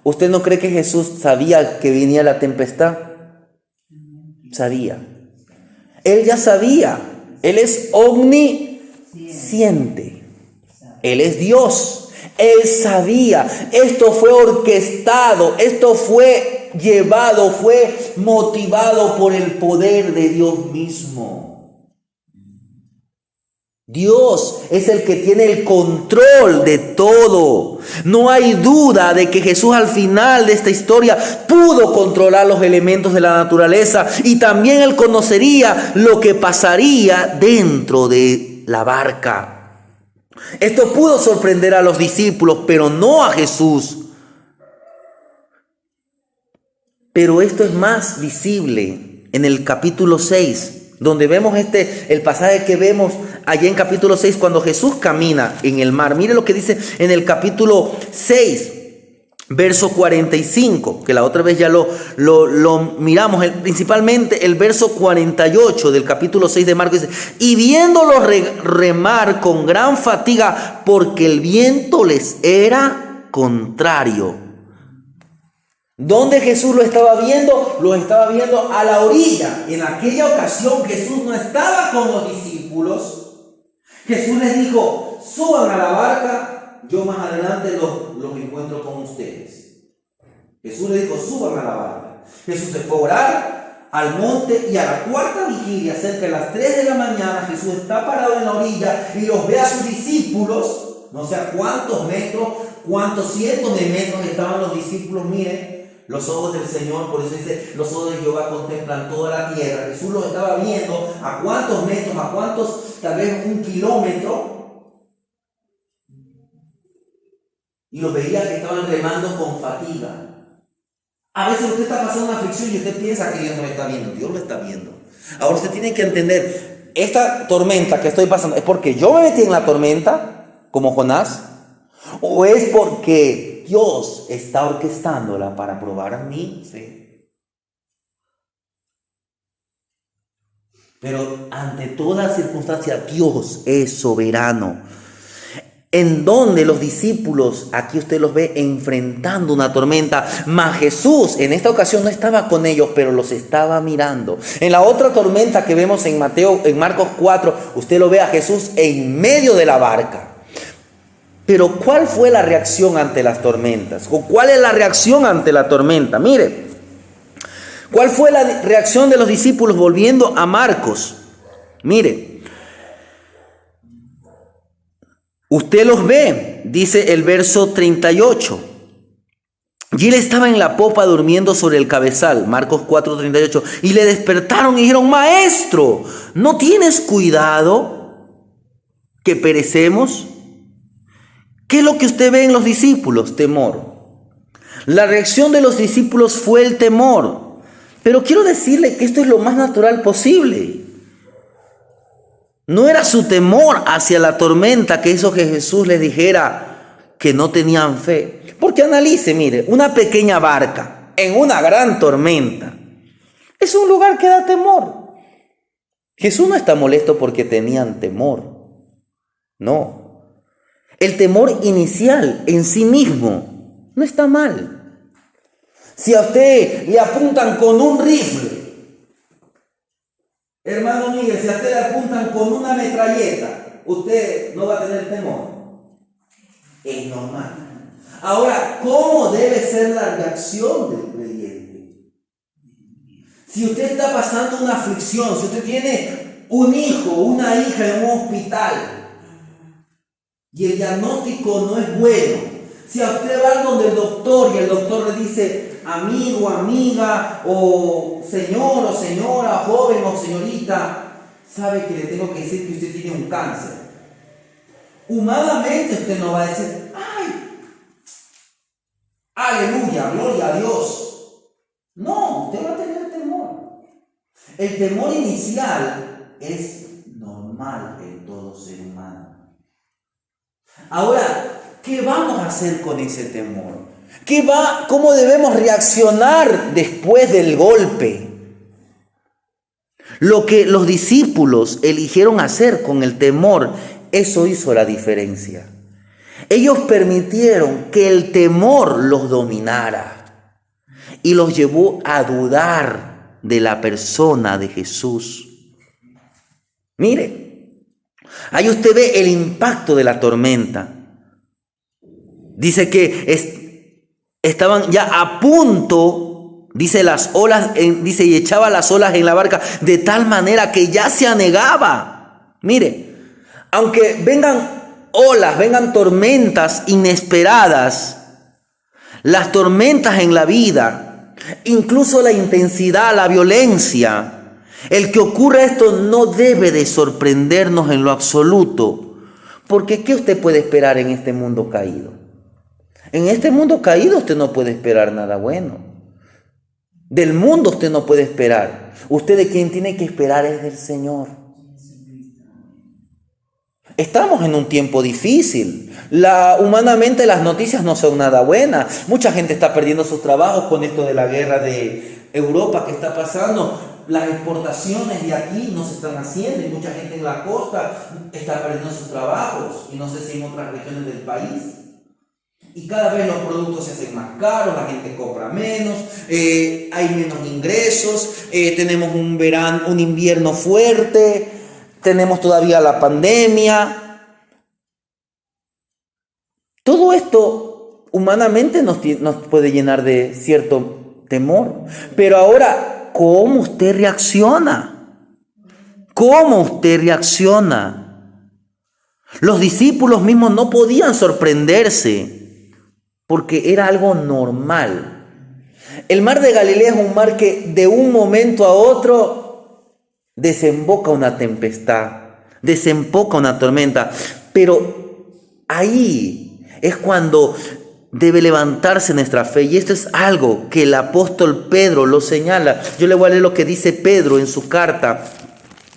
¿usted no cree que Jesús sabía que venía la tempestad? Sabía. Él ya sabía. Él es omnisciente. Él es Dios. Él sabía. Esto fue orquestado. Esto fue llevado. Fue motivado por el poder de Dios mismo. Dios es el que tiene el control de todo. No hay duda de que Jesús al final de esta historia pudo controlar los elementos de la naturaleza, y también él conocería lo que pasaría dentro de la barca. Esto pudo sorprender a los discípulos, pero no a Jesús. Pero esto es más visible en el capítulo 6. Donde vemos el pasaje que vemos allá en capítulo 6 cuando Jesús camina en el mar. Mire lo que dice en el capítulo 6, verso 45, que la otra vez ya lo miramos, principalmente el verso 48 del capítulo 6 de Marcos dice, y viéndolos remar con gran fatiga porque el viento les era contrario. ¿Dónde Jesús lo estaba viendo? Lo estaba viendo a la orilla. En aquella ocasión Jesús no estaba con los discípulos. Jesús les dijo, suban a la barca, yo más adelante los encuentro con ustedes. Jesús les dijo, suban a la barca. Jesús se fue a orar al monte, y a la cuarta vigilia, cerca de las 3 de la mañana, Jesús está parado en la orilla y los ve a sus discípulos, no sé a cuántos metros, cuántos cientos de metros estaban los discípulos, miren, Los ojos del Señor, por eso dice, los ojos de Jehová contemplan toda la tierra. Jesús los estaba viendo a cuántos metros, a cuántos, tal vez 1 kilómetro. Y los veía que estaban remando con fatiga. A veces usted está pasando una aflicción y usted piensa que Dios no lo está viendo. Dios lo está viendo. Ahora usted tiene que entender, esta tormenta que estoy pasando, ¿es porque yo me metí en la tormenta, como Jonás? ¿O es porque Dios está orquestándola para probar mi fe? Pero ante toda circunstancia, Dios es soberano. En donde los discípulos, aquí usted los ve enfrentando una tormenta, mas Jesús en esta ocasión no estaba con ellos, pero los estaba mirando. En la otra tormenta que vemos en Marcos 4, usted lo ve a Jesús en medio de la barca. Pero ¿cuál fue la reacción ante las tormentas? ¿O cuál es la reacción ante la tormenta? Mire, ¿cuál fue la reacción de los discípulos volviendo a Marcos? Mire, usted los ve, dice el verso 38. Y él estaba en la popa durmiendo sobre el cabezal, Marcos 4:38. Y le despertaron y dijeron: Maestro, ¿no tienes cuidado que perecemos? ¿Qué es lo que usted ve en los discípulos? Temor. La reacción de los discípulos fue el temor. Pero quiero decirle que esto es lo más natural posible. No era su temor hacia la tormenta que hizo que Jesús les dijera que no tenían fe. Porque analice, mire, una pequeña barca en una gran tormenta es un lugar que da temor. Jesús no está molesto porque tenían temor. No. El temor inicial en sí mismo no está mal. Si a usted le apuntan con un rifle, hermano Miguel, si a usted le apuntan con una metralleta, usted no va a tener temor. Es normal. Ahora, ¿cómo debe ser la reacción del creyente? Si usted está pasando una aflicción, si usted tiene un hijo, una hija en un hospital, y el diagnóstico no es bueno, si a usted va donde el doctor y el doctor le dice amigo, amiga, o señor, o señora, joven o señorita, sabe que le tengo que decir que usted tiene un cáncer. Humanamente usted no va a decir: ¡ay! ¡Aleluya! ¡Gloria a Dios! No, usted va a tener temor. El temor inicial es normal en todo ser humano. Ahora, ¿qué vamos a hacer con ese temor? ¿Cómo debemos reaccionar después del golpe? Lo que los discípulos eligieron hacer con el temor, eso hizo la diferencia. Ellos permitieron que el temor los dominara y los llevó a dudar de la persona de Jesús. Mire, ahí usted ve el impacto de la tormenta. Dice que estaban ya a punto, dice las olas, dice, y echaba las olas en la barca de tal manera que ya se anegaba. Mire, aunque vengan olas, vengan tormentas inesperadas, las tormentas en la vida, incluso la intensidad, la violencia, el que ocurra esto no debe de sorprendernos en lo absoluto, porque ¿qué usted puede esperar en este mundo caído? En este mundo caído usted no puede esperar nada bueno. Del mundo usted no puede esperar. Usted de quien tiene que esperar es del Señor. Estamos en un tiempo difícil. Humanamente las noticias no son nada buenas. Mucha gente está perdiendo sus trabajos con esto de la guerra de Europa que está pasando. Las exportaciones de aquí no se están haciendo y mucha gente en la costa está perdiendo sus trabajos. Y no sé si en otras regiones del país. Y cada vez los productos se hacen más caros, la gente compra menos, hay menos ingresos, tenemos un invierno fuerte, tenemos todavía la pandemia. Todo esto humanamente nos puede llenar de cierto temor. Pero ahora, ¿cómo usted reacciona? ¿Cómo usted reacciona? Los discípulos mismos no podían sorprenderse, porque era algo normal. El mar de Galilea es un mar que de un momento a otro desemboca una tempestad, desemboca una tormenta. Pero ahí es cuando debe levantarse nuestra fe. Y esto es algo que el apóstol Pedro lo señala. Yo le voy a leer lo que dice Pedro en su carta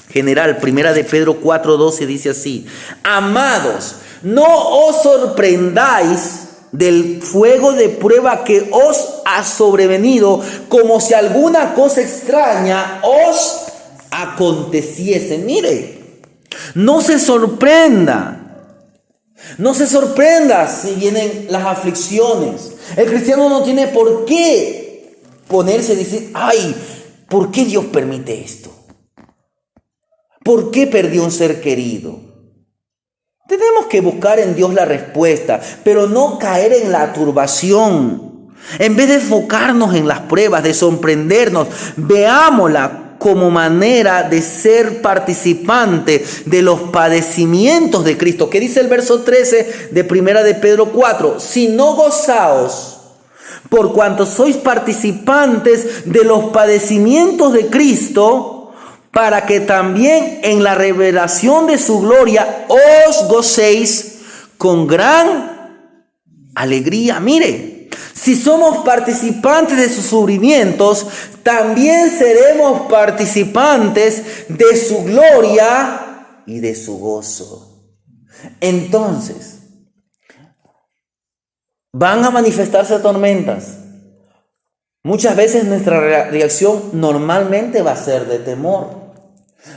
general, primera de Pedro 4:12, dice así: amados, no os sorprendáis del fuego de prueba que os ha sobrevenido, como si alguna cosa extraña os aconteciese. Mire, no se sorprenda. No se sorprenda si vienen las aflicciones. El cristiano no tiene por qué ponerse y decir: ay, ¿por qué Dios permite esto? ¿Por qué perdió un ser querido? Tenemos que buscar en Dios la respuesta, pero no caer en la turbación. En vez de enfocarnos en las pruebas, de sorprendernos, veámosla como manera de ser participante de los padecimientos de Cristo. ¿Qué dice el verso 13 de primera de Pedro 4? Si no gozaos por cuanto sois participantes de los padecimientos de Cristo, para que también en la revelación de su gloria os gocéis con gran alegría. Mire, si somos participantes de sus sufrimientos, también seremos participantes de su gloria y de su gozo. Entonces, van a manifestarse tormentas. Muchas veces nuestra reacción normalmente va a ser de temor.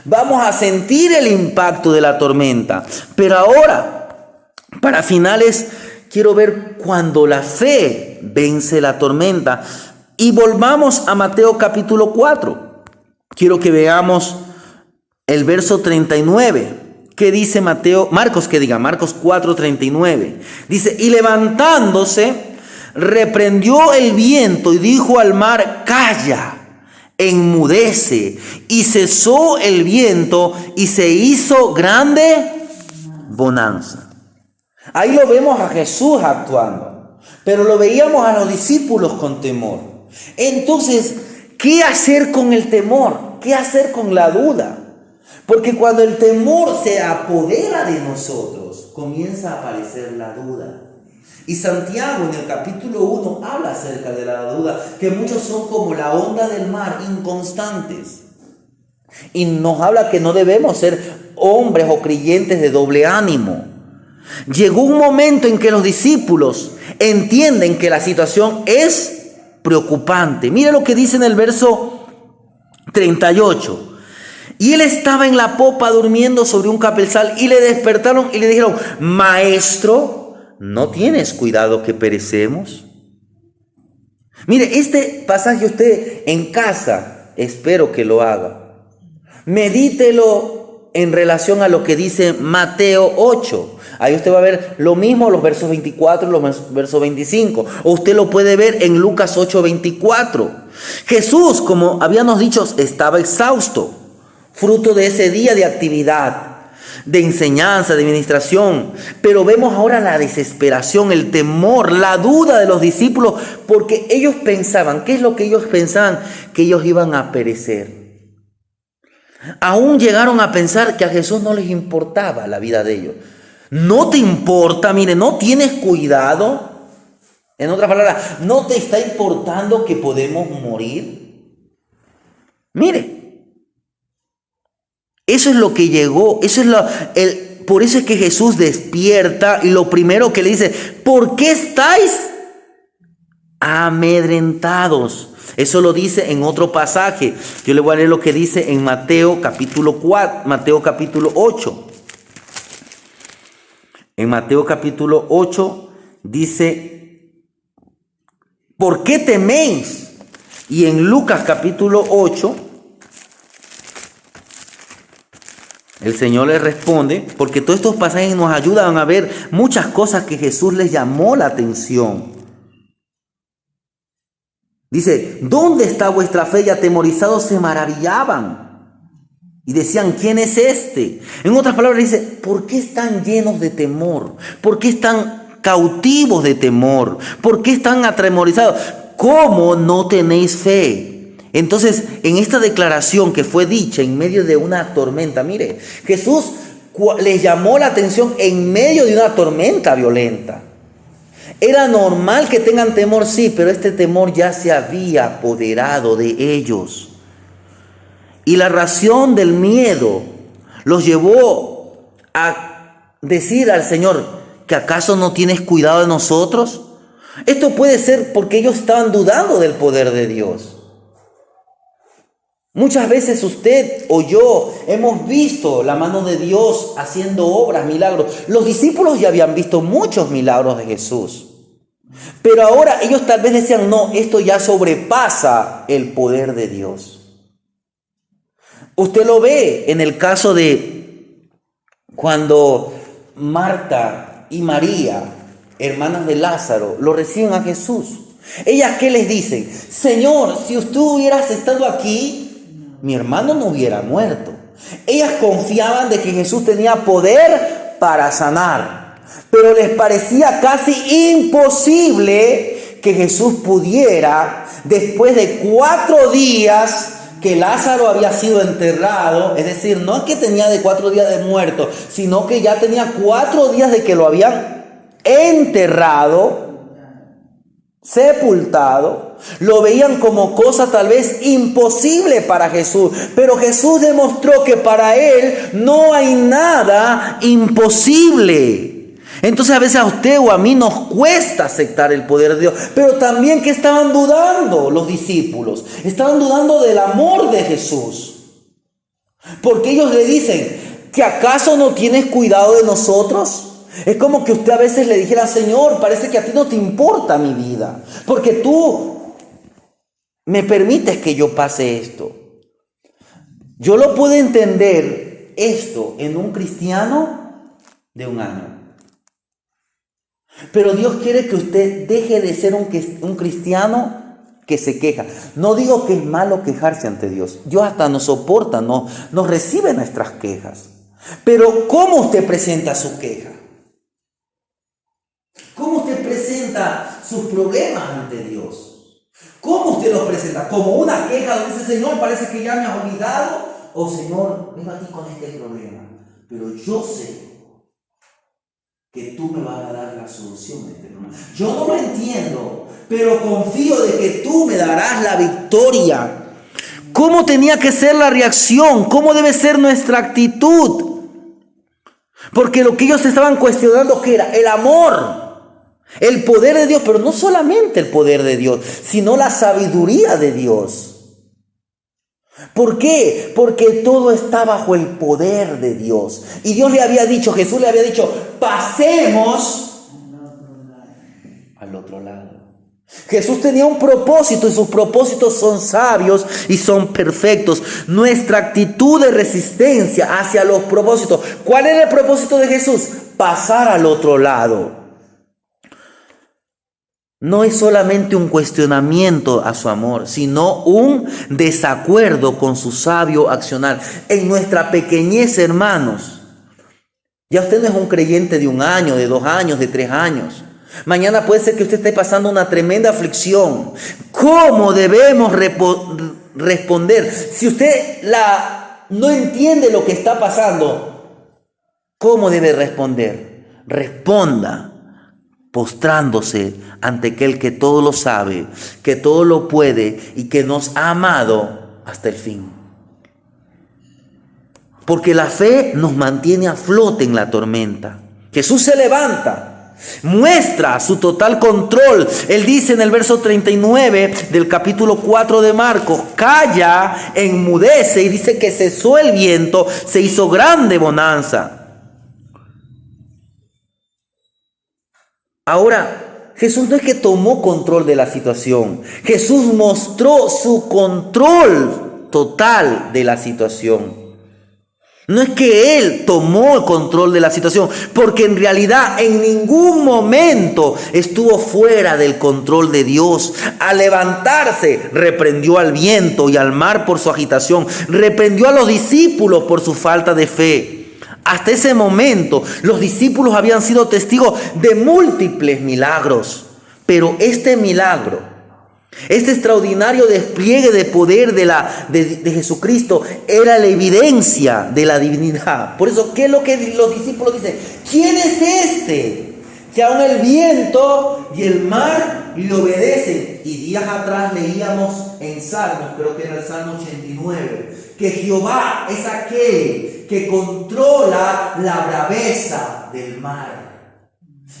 Vamos a sentir el impacto de la tormenta. Pero ahora, para finales, quiero ver cuando la fe vence la tormenta. Y volvamos a Mateo capítulo 4. Quiero que veamos el verso 39. ¿Qué dice Marcos 4:39? Dice: y levantándose, reprendió el viento y dijo al mar: calla, enmudece. Y cesó el viento y se hizo grande bonanza. Ahí lo vemos a Jesús actuando, pero lo veíamos a los discípulos con temor. Entonces, ¿qué hacer con el temor? ¿Qué hacer con la duda? Porque cuando el temor se apodera de nosotros, comienza a aparecer la duda. Y Santiago en el capítulo 1 habla acerca de la duda, que muchos son como la onda del mar, inconstantes. Y nos habla que no debemos ser hombres o creyentes de doble ánimo. Llegó un momento en que los discípulos entienden que la situación es preocupante. Mire lo que dice en el verso 38. Y él estaba en la popa durmiendo sobre un cabezal, y le despertaron y le dijeron: maestro, ¿no tienes cuidado que perecemos? Mire, este pasaje usted en casa, espero que lo haga. Medítelo en relación a lo que dice Mateo 8. Ahí usted va a ver lo mismo, los versos 24 y los versos 25. O usted lo puede ver en Lucas 8:24. Jesús, como habíamos dicho, estaba exhausto, fruto de ese día de actividad, de enseñanza, de administración. Pero vemos ahora la desesperación, el temor, la duda de los discípulos, porque ellos pensaban, ¿qué es lo que ellos pensaban? Que ellos iban a perecer. Aún llegaron a pensar que a Jesús no les importaba la vida de ellos. ¿No te importa? Mire, ¿no tienes cuidado? En otras palabras, ¿no te está importando que podemos morir? Mire, eso es lo que llegó, por eso es que Jesús despierta y lo primero que le dice: ¿por qué estáis amedrentados? Eso lo dice en otro pasaje. Yo le voy a leer lo que dice en Mateo capítulo 8. En Mateo capítulo 8 dice: ¿por qué teméis? Y en Lucas capítulo 8, el Señor les responde, porque todos estos pasajes nos ayudan a ver muchas cosas que Jesús les llamó la atención. Dice: ¿dónde está vuestra fe? Y atemorizados se maravillaban y decían: ¿quién es este? En otras palabras dice: ¿por qué están llenos de temor? ¿Por qué están cautivos de temor? ¿Por qué están atemorizados? ¿cómo no tenéis fe? Entonces, en esta declaración que fue dicha en medio de una tormenta, mire, Jesús les llamó la atención en medio de una tormenta violenta. Era normal que tengan temor, sí, pero este temor ya se había apoderado de ellos. Y la razón del miedo los llevó a decir al Señor, ¿que acaso no tienes cuidado de nosotros? Esto puede ser porque ellos estaban dudando del poder de Dios. Muchas veces usted o yo hemos visto la mano de Dios haciendo obras, milagros. Los discípulos ya habían visto muchos milagros de Jesús. Pero ahora ellos tal vez decían, no, esto ya sobrepasa el poder de Dios. Usted lo ve en el caso de cuando Marta y María, hermanas de Lázaro, lo reciben a Jesús. Ellas, ¿qué les dicen? Señor, si tú hubieras estado aquí, mi hermano no hubiera muerto. Ellas confiaban de que Jesús tenía poder para sanar, pero les parecía casi imposible que Jesús pudiera, después de 4 días que Lázaro había sido enterrado, es decir, no es que tenía de 4 días de muerto, sino que ya tenía 4 días de que lo habían enterrado, sepultado. Lo veían como cosa tal vez imposible para Jesús, pero Jesús demostró que para Él no hay nada imposible. Entonces a veces a usted o a mí nos cuesta aceptar el poder de Dios, pero también que estaban dudando los discípulos, estaban dudando del amor de Jesús, porque ellos le dicen, ¿que acaso no tienes cuidado de nosotros? Es como que usted a veces le dijera, Señor, parece que a ti no te importa mi vida, porque tú me permites que yo pase esto. Yo lo puedo entender esto en un cristiano de 1 año. Pero Dios quiere que usted deje de ser un cristiano que se queja. No digo que es malo quejarse ante Dios. Dios hasta nos soporta, nos recibe nuestras quejas. Pero ¿cómo usted presenta su queja? ¿Cómo usted presenta sus problemas ante Dios? ¿Cómo usted los presenta? ¿Como una queja donde dice, Señor, parece que ya me has olvidado? O Señor, vengo a ti con este problema, pero yo sé que tú me vas a dar la solución de este problema. Yo no lo entiendo, pero confío de que tú me darás la victoria. ¿Cómo tenía que ser la reacción? ¿Cómo debe ser nuestra actitud? Porque lo que ellos estaban cuestionando, ¿qué era? El amor, el poder de Dios, pero no solamente el poder de Dios, sino la sabiduría de Dios. ¿Por qué? Porque todo está bajo el poder de Dios. Y Dios le había dicho, Jesús le había dicho, pasemos al otro lado. Jesús tenía un propósito y sus propósitos son sabios y son perfectos. Nuestra actitud de resistencia hacia los propósitos. ¿Cuál era el propósito de Jesús? Pasar al otro lado. No es solamente un cuestionamiento a su amor, sino un desacuerdo con su sabio accionar. En nuestra pequeñez, hermanos, ya usted no es un creyente de 1 año, de 2 años, de 3 años. Mañana puede ser que usted esté pasando una tremenda aflicción. ¿Cómo debemos responder? Si usted no entiende lo que está pasando, ¿cómo debe responder? Responda postrándose ante aquel que todo lo sabe, que todo lo puede y que nos ha amado hasta el fin. Porque la fe nos mantiene a flote en la tormenta. Jesús se levanta, muestra su total control. Él dice en el verso 39 del capítulo 4 de Marcos, calla, enmudece, y dice que cesó el viento, se hizo grande bonanza. Ahora, Jesús no es que tomó control de la situación. Jesús mostró su control total de la situación. No es que Él tomó el control de la situación, porque en realidad en ningún momento estuvo fuera del control de Dios. Al levantarse, reprendió al viento y al mar por su agitación. Reprendió a los discípulos por su falta de fe. Hasta ese momento, los discípulos habían sido testigos de múltiples milagros. Pero este milagro Este extraordinario despliegue de poder de Jesucristo era la evidencia de la divinidad. Por eso, ¿qué es lo que los discípulos dicen? ¿Quién es este? Que aún el viento y el mar le obedecen. Y días atrás leíamos en Salmos, creo que era el Salmo 89, que Jehová es aquel que controla la braveza del mar.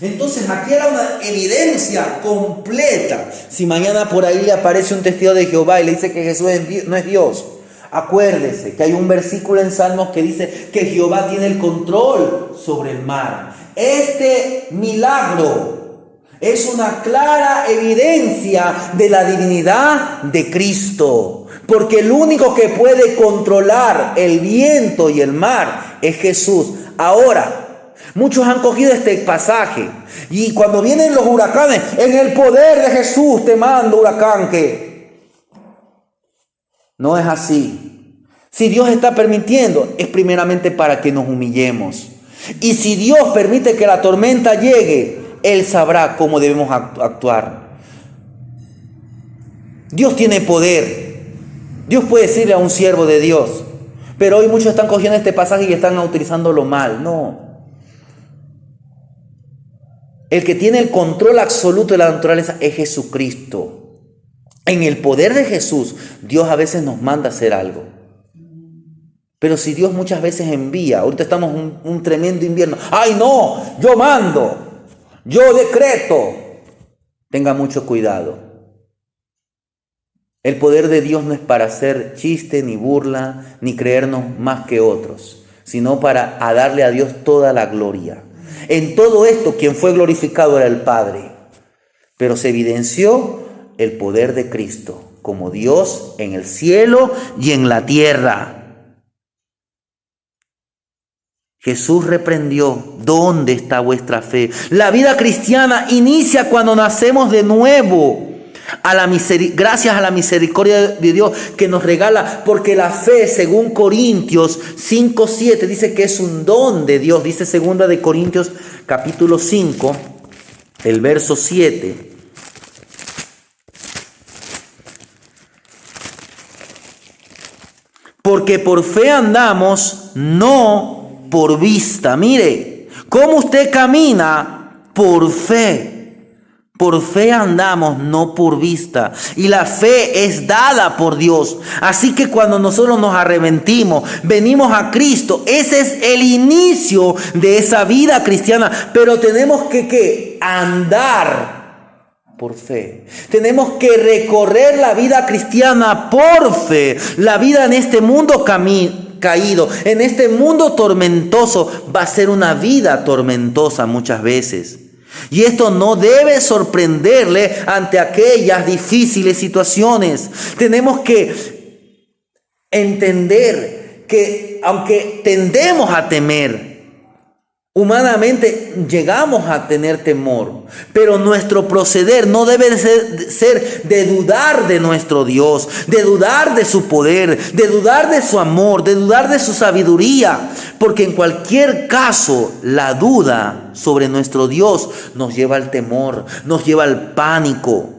Entonces aquí era una evidencia completa. Si mañana por ahí le aparece un testigo de Jehová y le dice que Jesús no es Dios, acuérdese que hay un versículo en Salmos que dice que Jehová tiene el control sobre el mar. Este milagro es una clara evidencia de la divinidad de Cristo, porque el único que puede controlar el viento y el mar es Jesús. Ahora, muchos han cogido este pasaje y cuando vienen los huracanes, en el poder de Jesús te mando huracán, que no es así. Si Dios está permitiendo, es primeramente para que nos humillemos. Y si Dios permite que la tormenta llegue, Él sabrá cómo debemos actuar. Dios tiene poder. Dios puede decirle a un siervo de Dios, pero hoy muchos están cogiendo este pasaje y están utilizándolo mal. No. El que tiene el control absoluto de la naturaleza es Jesucristo. En el poder de Jesús, Dios a veces nos manda a hacer algo. Pero si Dios muchas veces envía, ahorita estamos en un tremendo invierno. ¡Ay no! Yo mando, yo decreto. Tenga mucho cuidado. El poder de Dios no es para hacer chiste, ni burla, ni creernos más que otros, sino para darle a Dios toda la gloria. En todo esto, quien fue glorificado era el Padre, pero se evidenció el poder de Cristo como Dios en el cielo y en la tierra. Jesús reprendió: ¿dónde está vuestra fe? La vida cristiana inicia cuando nacemos de nuevo, gracias a la misericordia de Dios que nos regala, porque la fe, según Corintios 5:7, dice que es un don de Dios. Dice 2 de Corintios capítulo 5, el verso 7. Porque por fe andamos, no por vista. Mire, cómo usted camina por fe. Por fe andamos, no por vista. Y la fe es dada por Dios. Así que cuando nosotros nos arrepentimos, venimos a Cristo. Ese es el inicio de esa vida cristiana. Pero tenemos que andar por fe. Tenemos que recorrer la vida cristiana por fe. La vida en este mundo caído, en este mundo tormentoso, va a ser una vida tormentosa muchas veces. Y esto no debe sorprenderle ante aquellas difíciles situaciones. Tenemos que entender que aunque tendemos a temer, humanamente llegamos a tener temor, pero nuestro proceder no debe ser de dudar de nuestro Dios, de dudar de su poder, de dudar de su amor, de dudar de su sabiduría, porque en cualquier caso la duda sobre nuestro Dios nos lleva al temor, nos lleva al pánico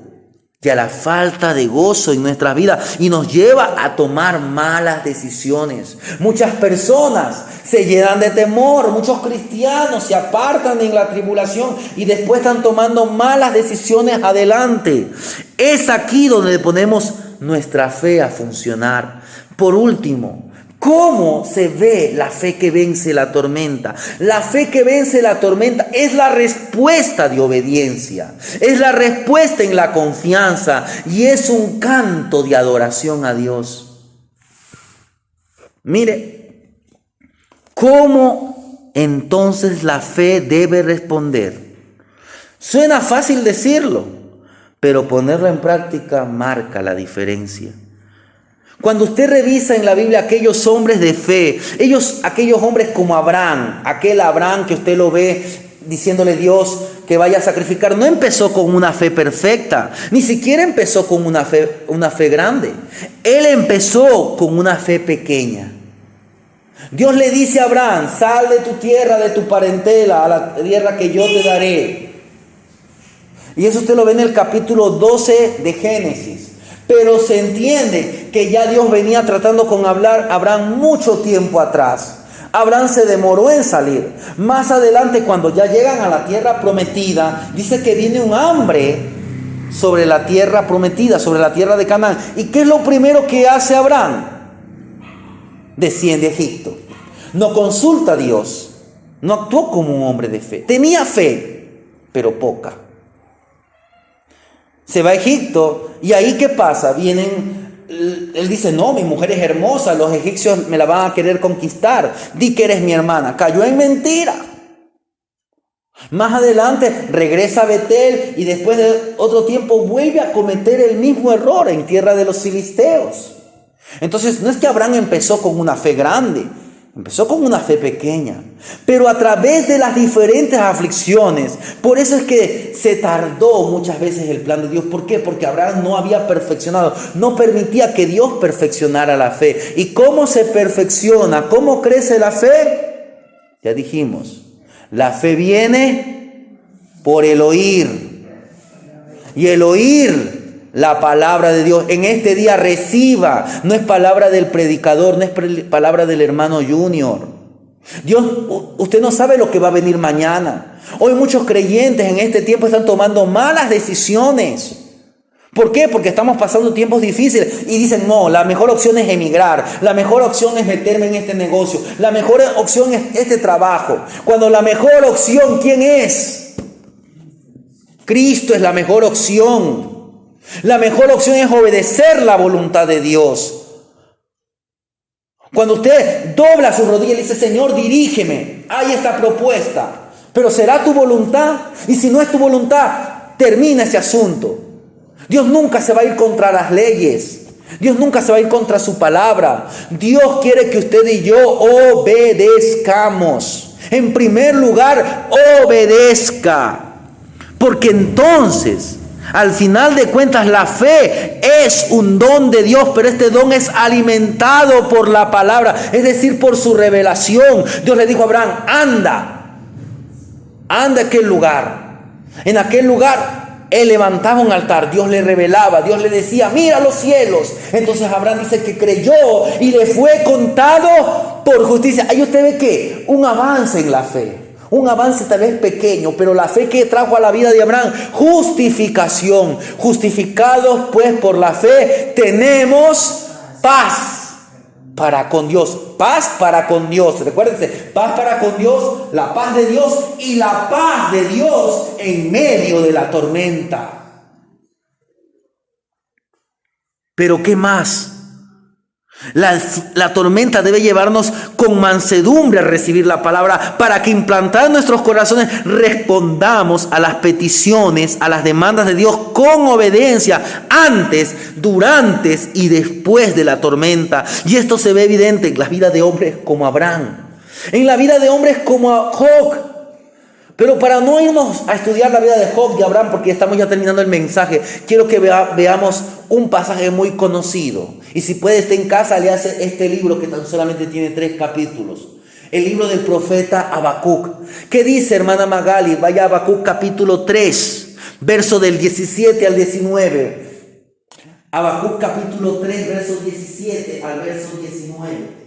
y a la falta de gozo en nuestras vidas, y nos lleva a tomar malas decisiones. Muchas personas se llenan de temor, muchos cristianos se apartan en la tribulación y después están tomando malas decisiones adelante. Es aquí donde ponemos nuestra fe a funcionar. Por último, ¿cómo se ve la fe que vence la tormenta? La fe que vence la tormenta es la respuesta de obediencia, es la respuesta en la confianza y es un canto de adoración a Dios. Mire, ¿cómo entonces la fe debe responder? Suena fácil decirlo, pero ponerlo en práctica marca la diferencia. Cuando usted revisa en la Biblia aquellos hombres de fe, aquellos hombres como Abraham, aquel Abraham que usted lo ve diciéndole a Dios que vaya a sacrificar, no empezó con una fe perfecta, ni siquiera empezó con una fe grande. Él empezó con una fe pequeña. Dios le dice a Abraham: sal de tu tierra, de tu parentela, a la tierra que yo te daré. Y eso usted lo ve en el capítulo 12 de Génesis. Pero se entiende que ya Dios venía tratando con Abraham mucho tiempo atrás. Abraham se demoró en salir. Más adelante, cuando ya llegan a la tierra prometida, dice que viene un hambre sobre la tierra prometida, sobre la tierra de Canaán. ¿Y qué es lo primero que hace Abraham? Desciende a Egipto. No consulta a Dios. No actuó como un hombre de fe. Tenía fe, pero poca. Se va a Egipto y ahí ¿qué pasa? Él dice, no, mi mujer es hermosa, los egipcios me la van a querer conquistar. Di que eres mi hermana. Cayó en mentira. Más adelante regresa a Betel y después de otro tiempo vuelve a cometer el mismo error en tierra de los filisteos. Entonces no es que Abraham empezó con una fe grande, empezó con una fe pequeña, pero a través de las diferentes aflicciones, por eso es que se tardó muchas veces el plan de Dios. ¿Por qué? Porque Abraham no había perfeccionado, no permitía que Dios perfeccionara la fe. ¿Y cómo se perfecciona? ¿Cómo crece la fe? Ya dijimos, la fe viene por el oír, y el oír la palabra de Dios. En este día reciba. No es palabra del predicador, no es palabra del hermano Junior. Dios, usted no sabe lo que va a venir mañana. Hoy muchos creyentes en este tiempo están tomando malas decisiones. ¿Por qué? Porque estamos pasando tiempos difíciles y dicen, no, la mejor opción es emigrar, la mejor opción es meterme en este negocio, la mejor opción es este trabajo. Cuando la mejor opción, ¿quién es? Cristo es la mejor opción. La mejor opción es obedecer la voluntad de Dios. Cuando usted dobla su rodilla y le dice, Señor, dirígeme, hay esta propuesta, pero ¿será tu voluntad? Y si no es tu voluntad, termina ese asunto. Dios nunca se va a ir contra las leyes. Dios nunca se va a ir contra su palabra. Dios quiere que usted y yo obedezcamos. En primer lugar, obedezca. Porque entonces, al final de cuentas, la fe es un don de Dios, pero este don es alimentado por la palabra, es decir, por su revelación. Dios le dijo a Abraham, anda a aquel lugar. En aquel lugar él levantaba un altar, Dios le revelaba, Dios le decía, mira los cielos. Entonces Abraham dice que creyó y le fue contado por justicia. Ahí usted ve que un avance en la fe. Un avance tal vez pequeño, pero la fe que trajo a la vida de Abraham, justificación. Justificados pues por la fe, tenemos paz para con Dios. Paz para con Dios. Recuérdense, paz para con Dios, la paz de Dios y la paz de Dios en medio de la tormenta. Pero ¿qué más? La tormenta debe llevarnos con mansedumbre a recibir la palabra para que implantada en nuestros corazones respondamos a las peticiones, a las demandas de Dios con obediencia antes, durante y después de la tormenta. Y esto se ve evidente en la vida de hombres como Abraham, en la vida de hombres como Job. Pero para no irnos a estudiar la vida de Job y Abraham, porque estamos ya terminando el mensaje, quiero que veamos un pasaje muy conocido. Y si puede, esté en casa, lea este libro que tan solamente tiene 3 capítulos. El libro del profeta Habacuc. ¿Qué dice, hermana Magali? Vaya a Habacuc capítulo 3, verso del 17 al 19. Habacuc capítulo 3, verso 17 al verso 19.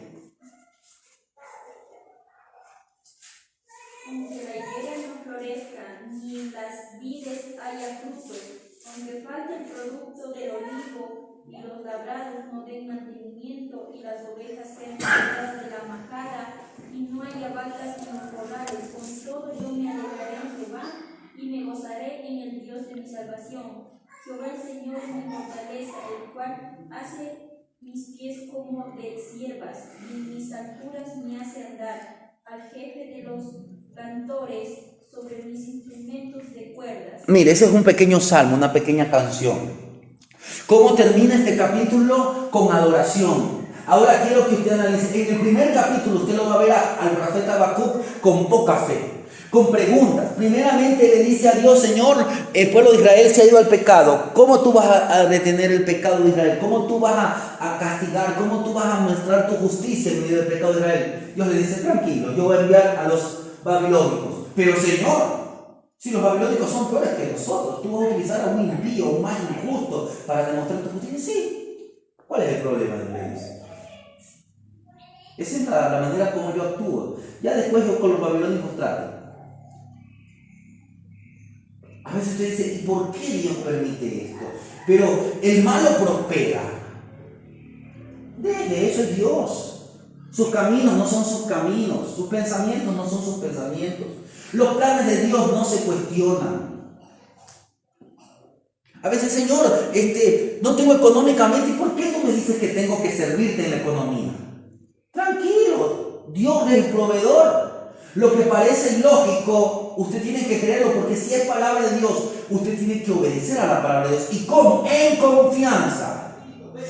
Aunque la higuera no florezca, ni en las vides haya frutos, aunque falte el producto del olivo, y los labrados no den mantenimiento, y las ovejas sean quitadas de la majada, y no haya vacas en los corrales, con todo yo me alegraré en Jehová, y me gozaré en el Dios de mi salvación. Jehová el Señor es mi fortaleza, el cual hace mis pies como de siervas, y en mis alturas me hace andar, al jefe de los cantores sobre mis instrumentos de cuerdas. Mire, ese es un pequeño salmo, una pequeña canción. ¿Cómo termina este capítulo? Con adoración. Ahora quiero que usted analice. En el primer capítulo usted lo va a ver al profeta Habacuc con poca fe, con preguntas. Primeramente le dice a Dios, Señor, el pueblo de Israel se ha ido al pecado. ¿Cómo tú vas a detener el pecado de Israel? ¿Cómo tú vas a castigar? ¿Cómo tú vas a mostrar tu justicia en medio del pecado de Israel? Dios le dice, tranquilo, yo voy a enviar a los babilónicos. Pero Señor, Si los babilónicos son peores que nosotros, tú vas a utilizar a un impío, un más injusto, para demostrar tu justicia. Sí. ¿Cuál es el problema de ellos? Esa es la manera como yo actúo. Ya después yo con los babilónicos trato. A veces usted dice, ¿y por qué Dios permite esto? Pero el malo prospera. Deje, eso es Dios. Sus caminos no son sus caminos, sus pensamientos no son sus pensamientos. Los planes de Dios no se cuestionan. A veces, Señor, no tengo económicamente, ¿y por qué tú me dices que tengo que servirte en la economía? Tranquilo, Dios es el proveedor. Lo que parece ilógico, usted tiene que creerlo, porque si es palabra de Dios, usted tiene que obedecer a la palabra de Dios. ¿Y cómo? En confianza.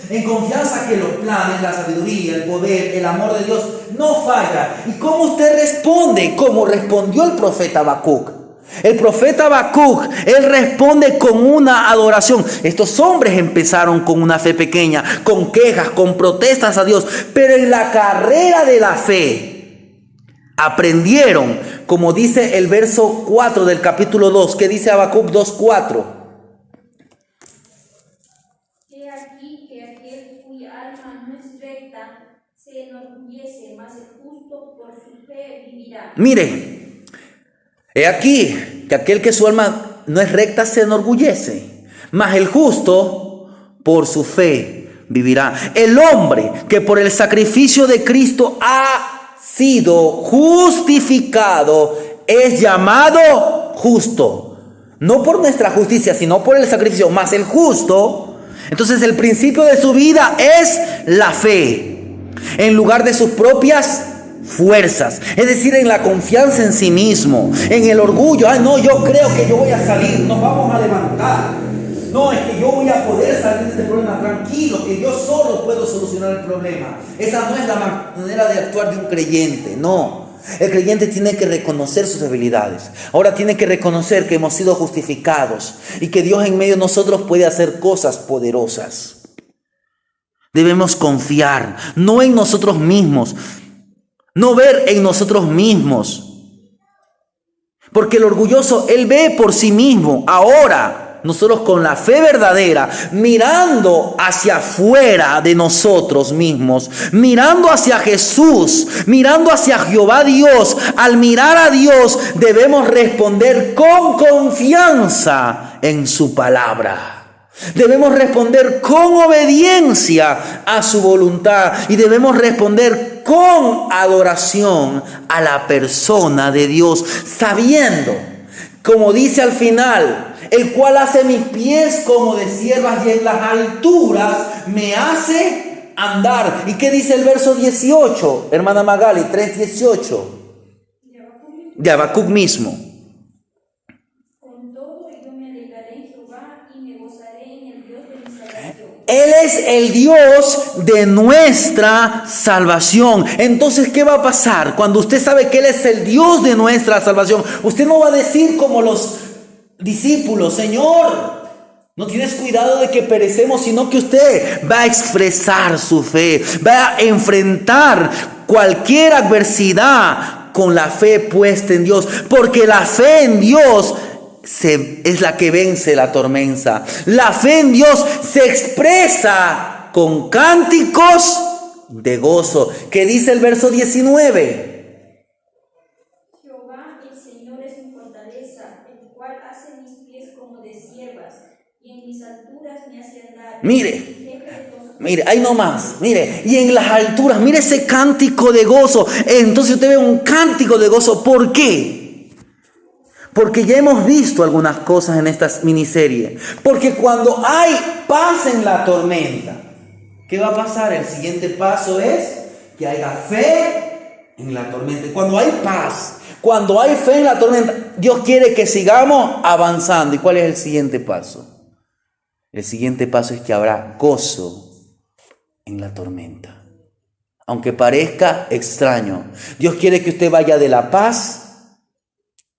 En confianza que los planes, la sabiduría, el poder, el amor de Dios no falla. ¿Y cómo usted responde? Como respondió el profeta Habacuc. El profeta Habacuc, él responde con una adoración. Estos hombres empezaron con una fe pequeña, con quejas, con protestas a Dios. Pero en la carrera de la fe aprendieron, como dice el verso 4 del capítulo 2, que dice Habacuc 2:4. Se enorgullece, mas el justo por su fe vivirá. Mire, he aquí que aquel que su alma no es recta se enorgullece, mas el justo por su fe vivirá. El hombre que por el sacrificio de Cristo ha sido justificado es llamado justo. No por nuestra justicia, sino por el sacrificio, mas el justo. Entonces el principio de su vida es la fe, en lugar de sus propias fuerzas, es decir, en la confianza en sí mismo, en el orgullo. Ay, no, yo creo que yo voy a salir, nos vamos a levantar. No, es que yo voy a poder salir de este problema, tranquilo, que yo solo puedo solucionar el problema. Esa no es la manera de actuar de un creyente, no. El creyente tiene que reconocer sus debilidades. Ahora tiene que reconocer que hemos sido justificados y que Dios en medio de nosotros puede hacer cosas poderosas. Debemos confiar, no en nosotros mismos, no ver en nosotros mismos. Porque el orgulloso, él ve por sí mismo. Ahora, nosotros con la fe verdadera, mirando hacia afuera de nosotros mismos, mirando hacia Jesús, mirando hacia Jehová Dios, al mirar a Dios debemos responder con confianza en su palabra. Debemos responder con obediencia a su voluntad y debemos responder con adoración a la persona de Dios, sabiendo, como dice al final, el cual hace mis pies como de siervas y en las alturas me hace andar. ¿Y qué dice el verso 18, hermana Magali? 3:18 de Habacuc mismo. Él es el Dios de nuestra salvación. Entonces, ¿qué va a pasar? Cuando usted sabe que Él es el Dios de nuestra salvación, usted no va a decir como los discípulos, Señor, no tienes cuidado de que perecemos, sino que usted va a expresar su fe, va a enfrentar cualquier adversidad con la fe puesta en Dios, porque la fe en Dios es la que vence la tormenta. La fe en Dios se expresa con cánticos de gozo. ¿Qué dice el verso 19? Jehová el Señor es mi fortaleza, el cual hace mis pies como de siervas, y en mis alturas me hace andar. Mire, ahí nomás, mire, y en las alturas, mire ese cántico de gozo. Entonces usted ve un cántico de gozo. ¿Por qué? Porque ya hemos visto algunas cosas en esta miniserie. Porque cuando hay paz en la tormenta, ¿qué va a pasar? El siguiente paso es que haya fe en la tormenta. Cuando hay paz, cuando hay fe en la tormenta, Dios quiere que sigamos avanzando. ¿Y cuál es el siguiente paso? El siguiente paso es que habrá gozo en la tormenta. Aunque parezca extraño, Dios quiere que usted vaya de la paz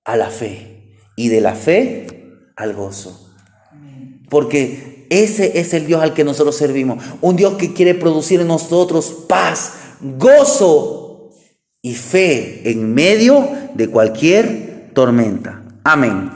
a la fe y de la fe al gozo. Porque ese es el Dios al que nosotros servimos. Un Dios que quiere producir en nosotros paz, gozo y fe en medio de cualquier tormenta. Amén.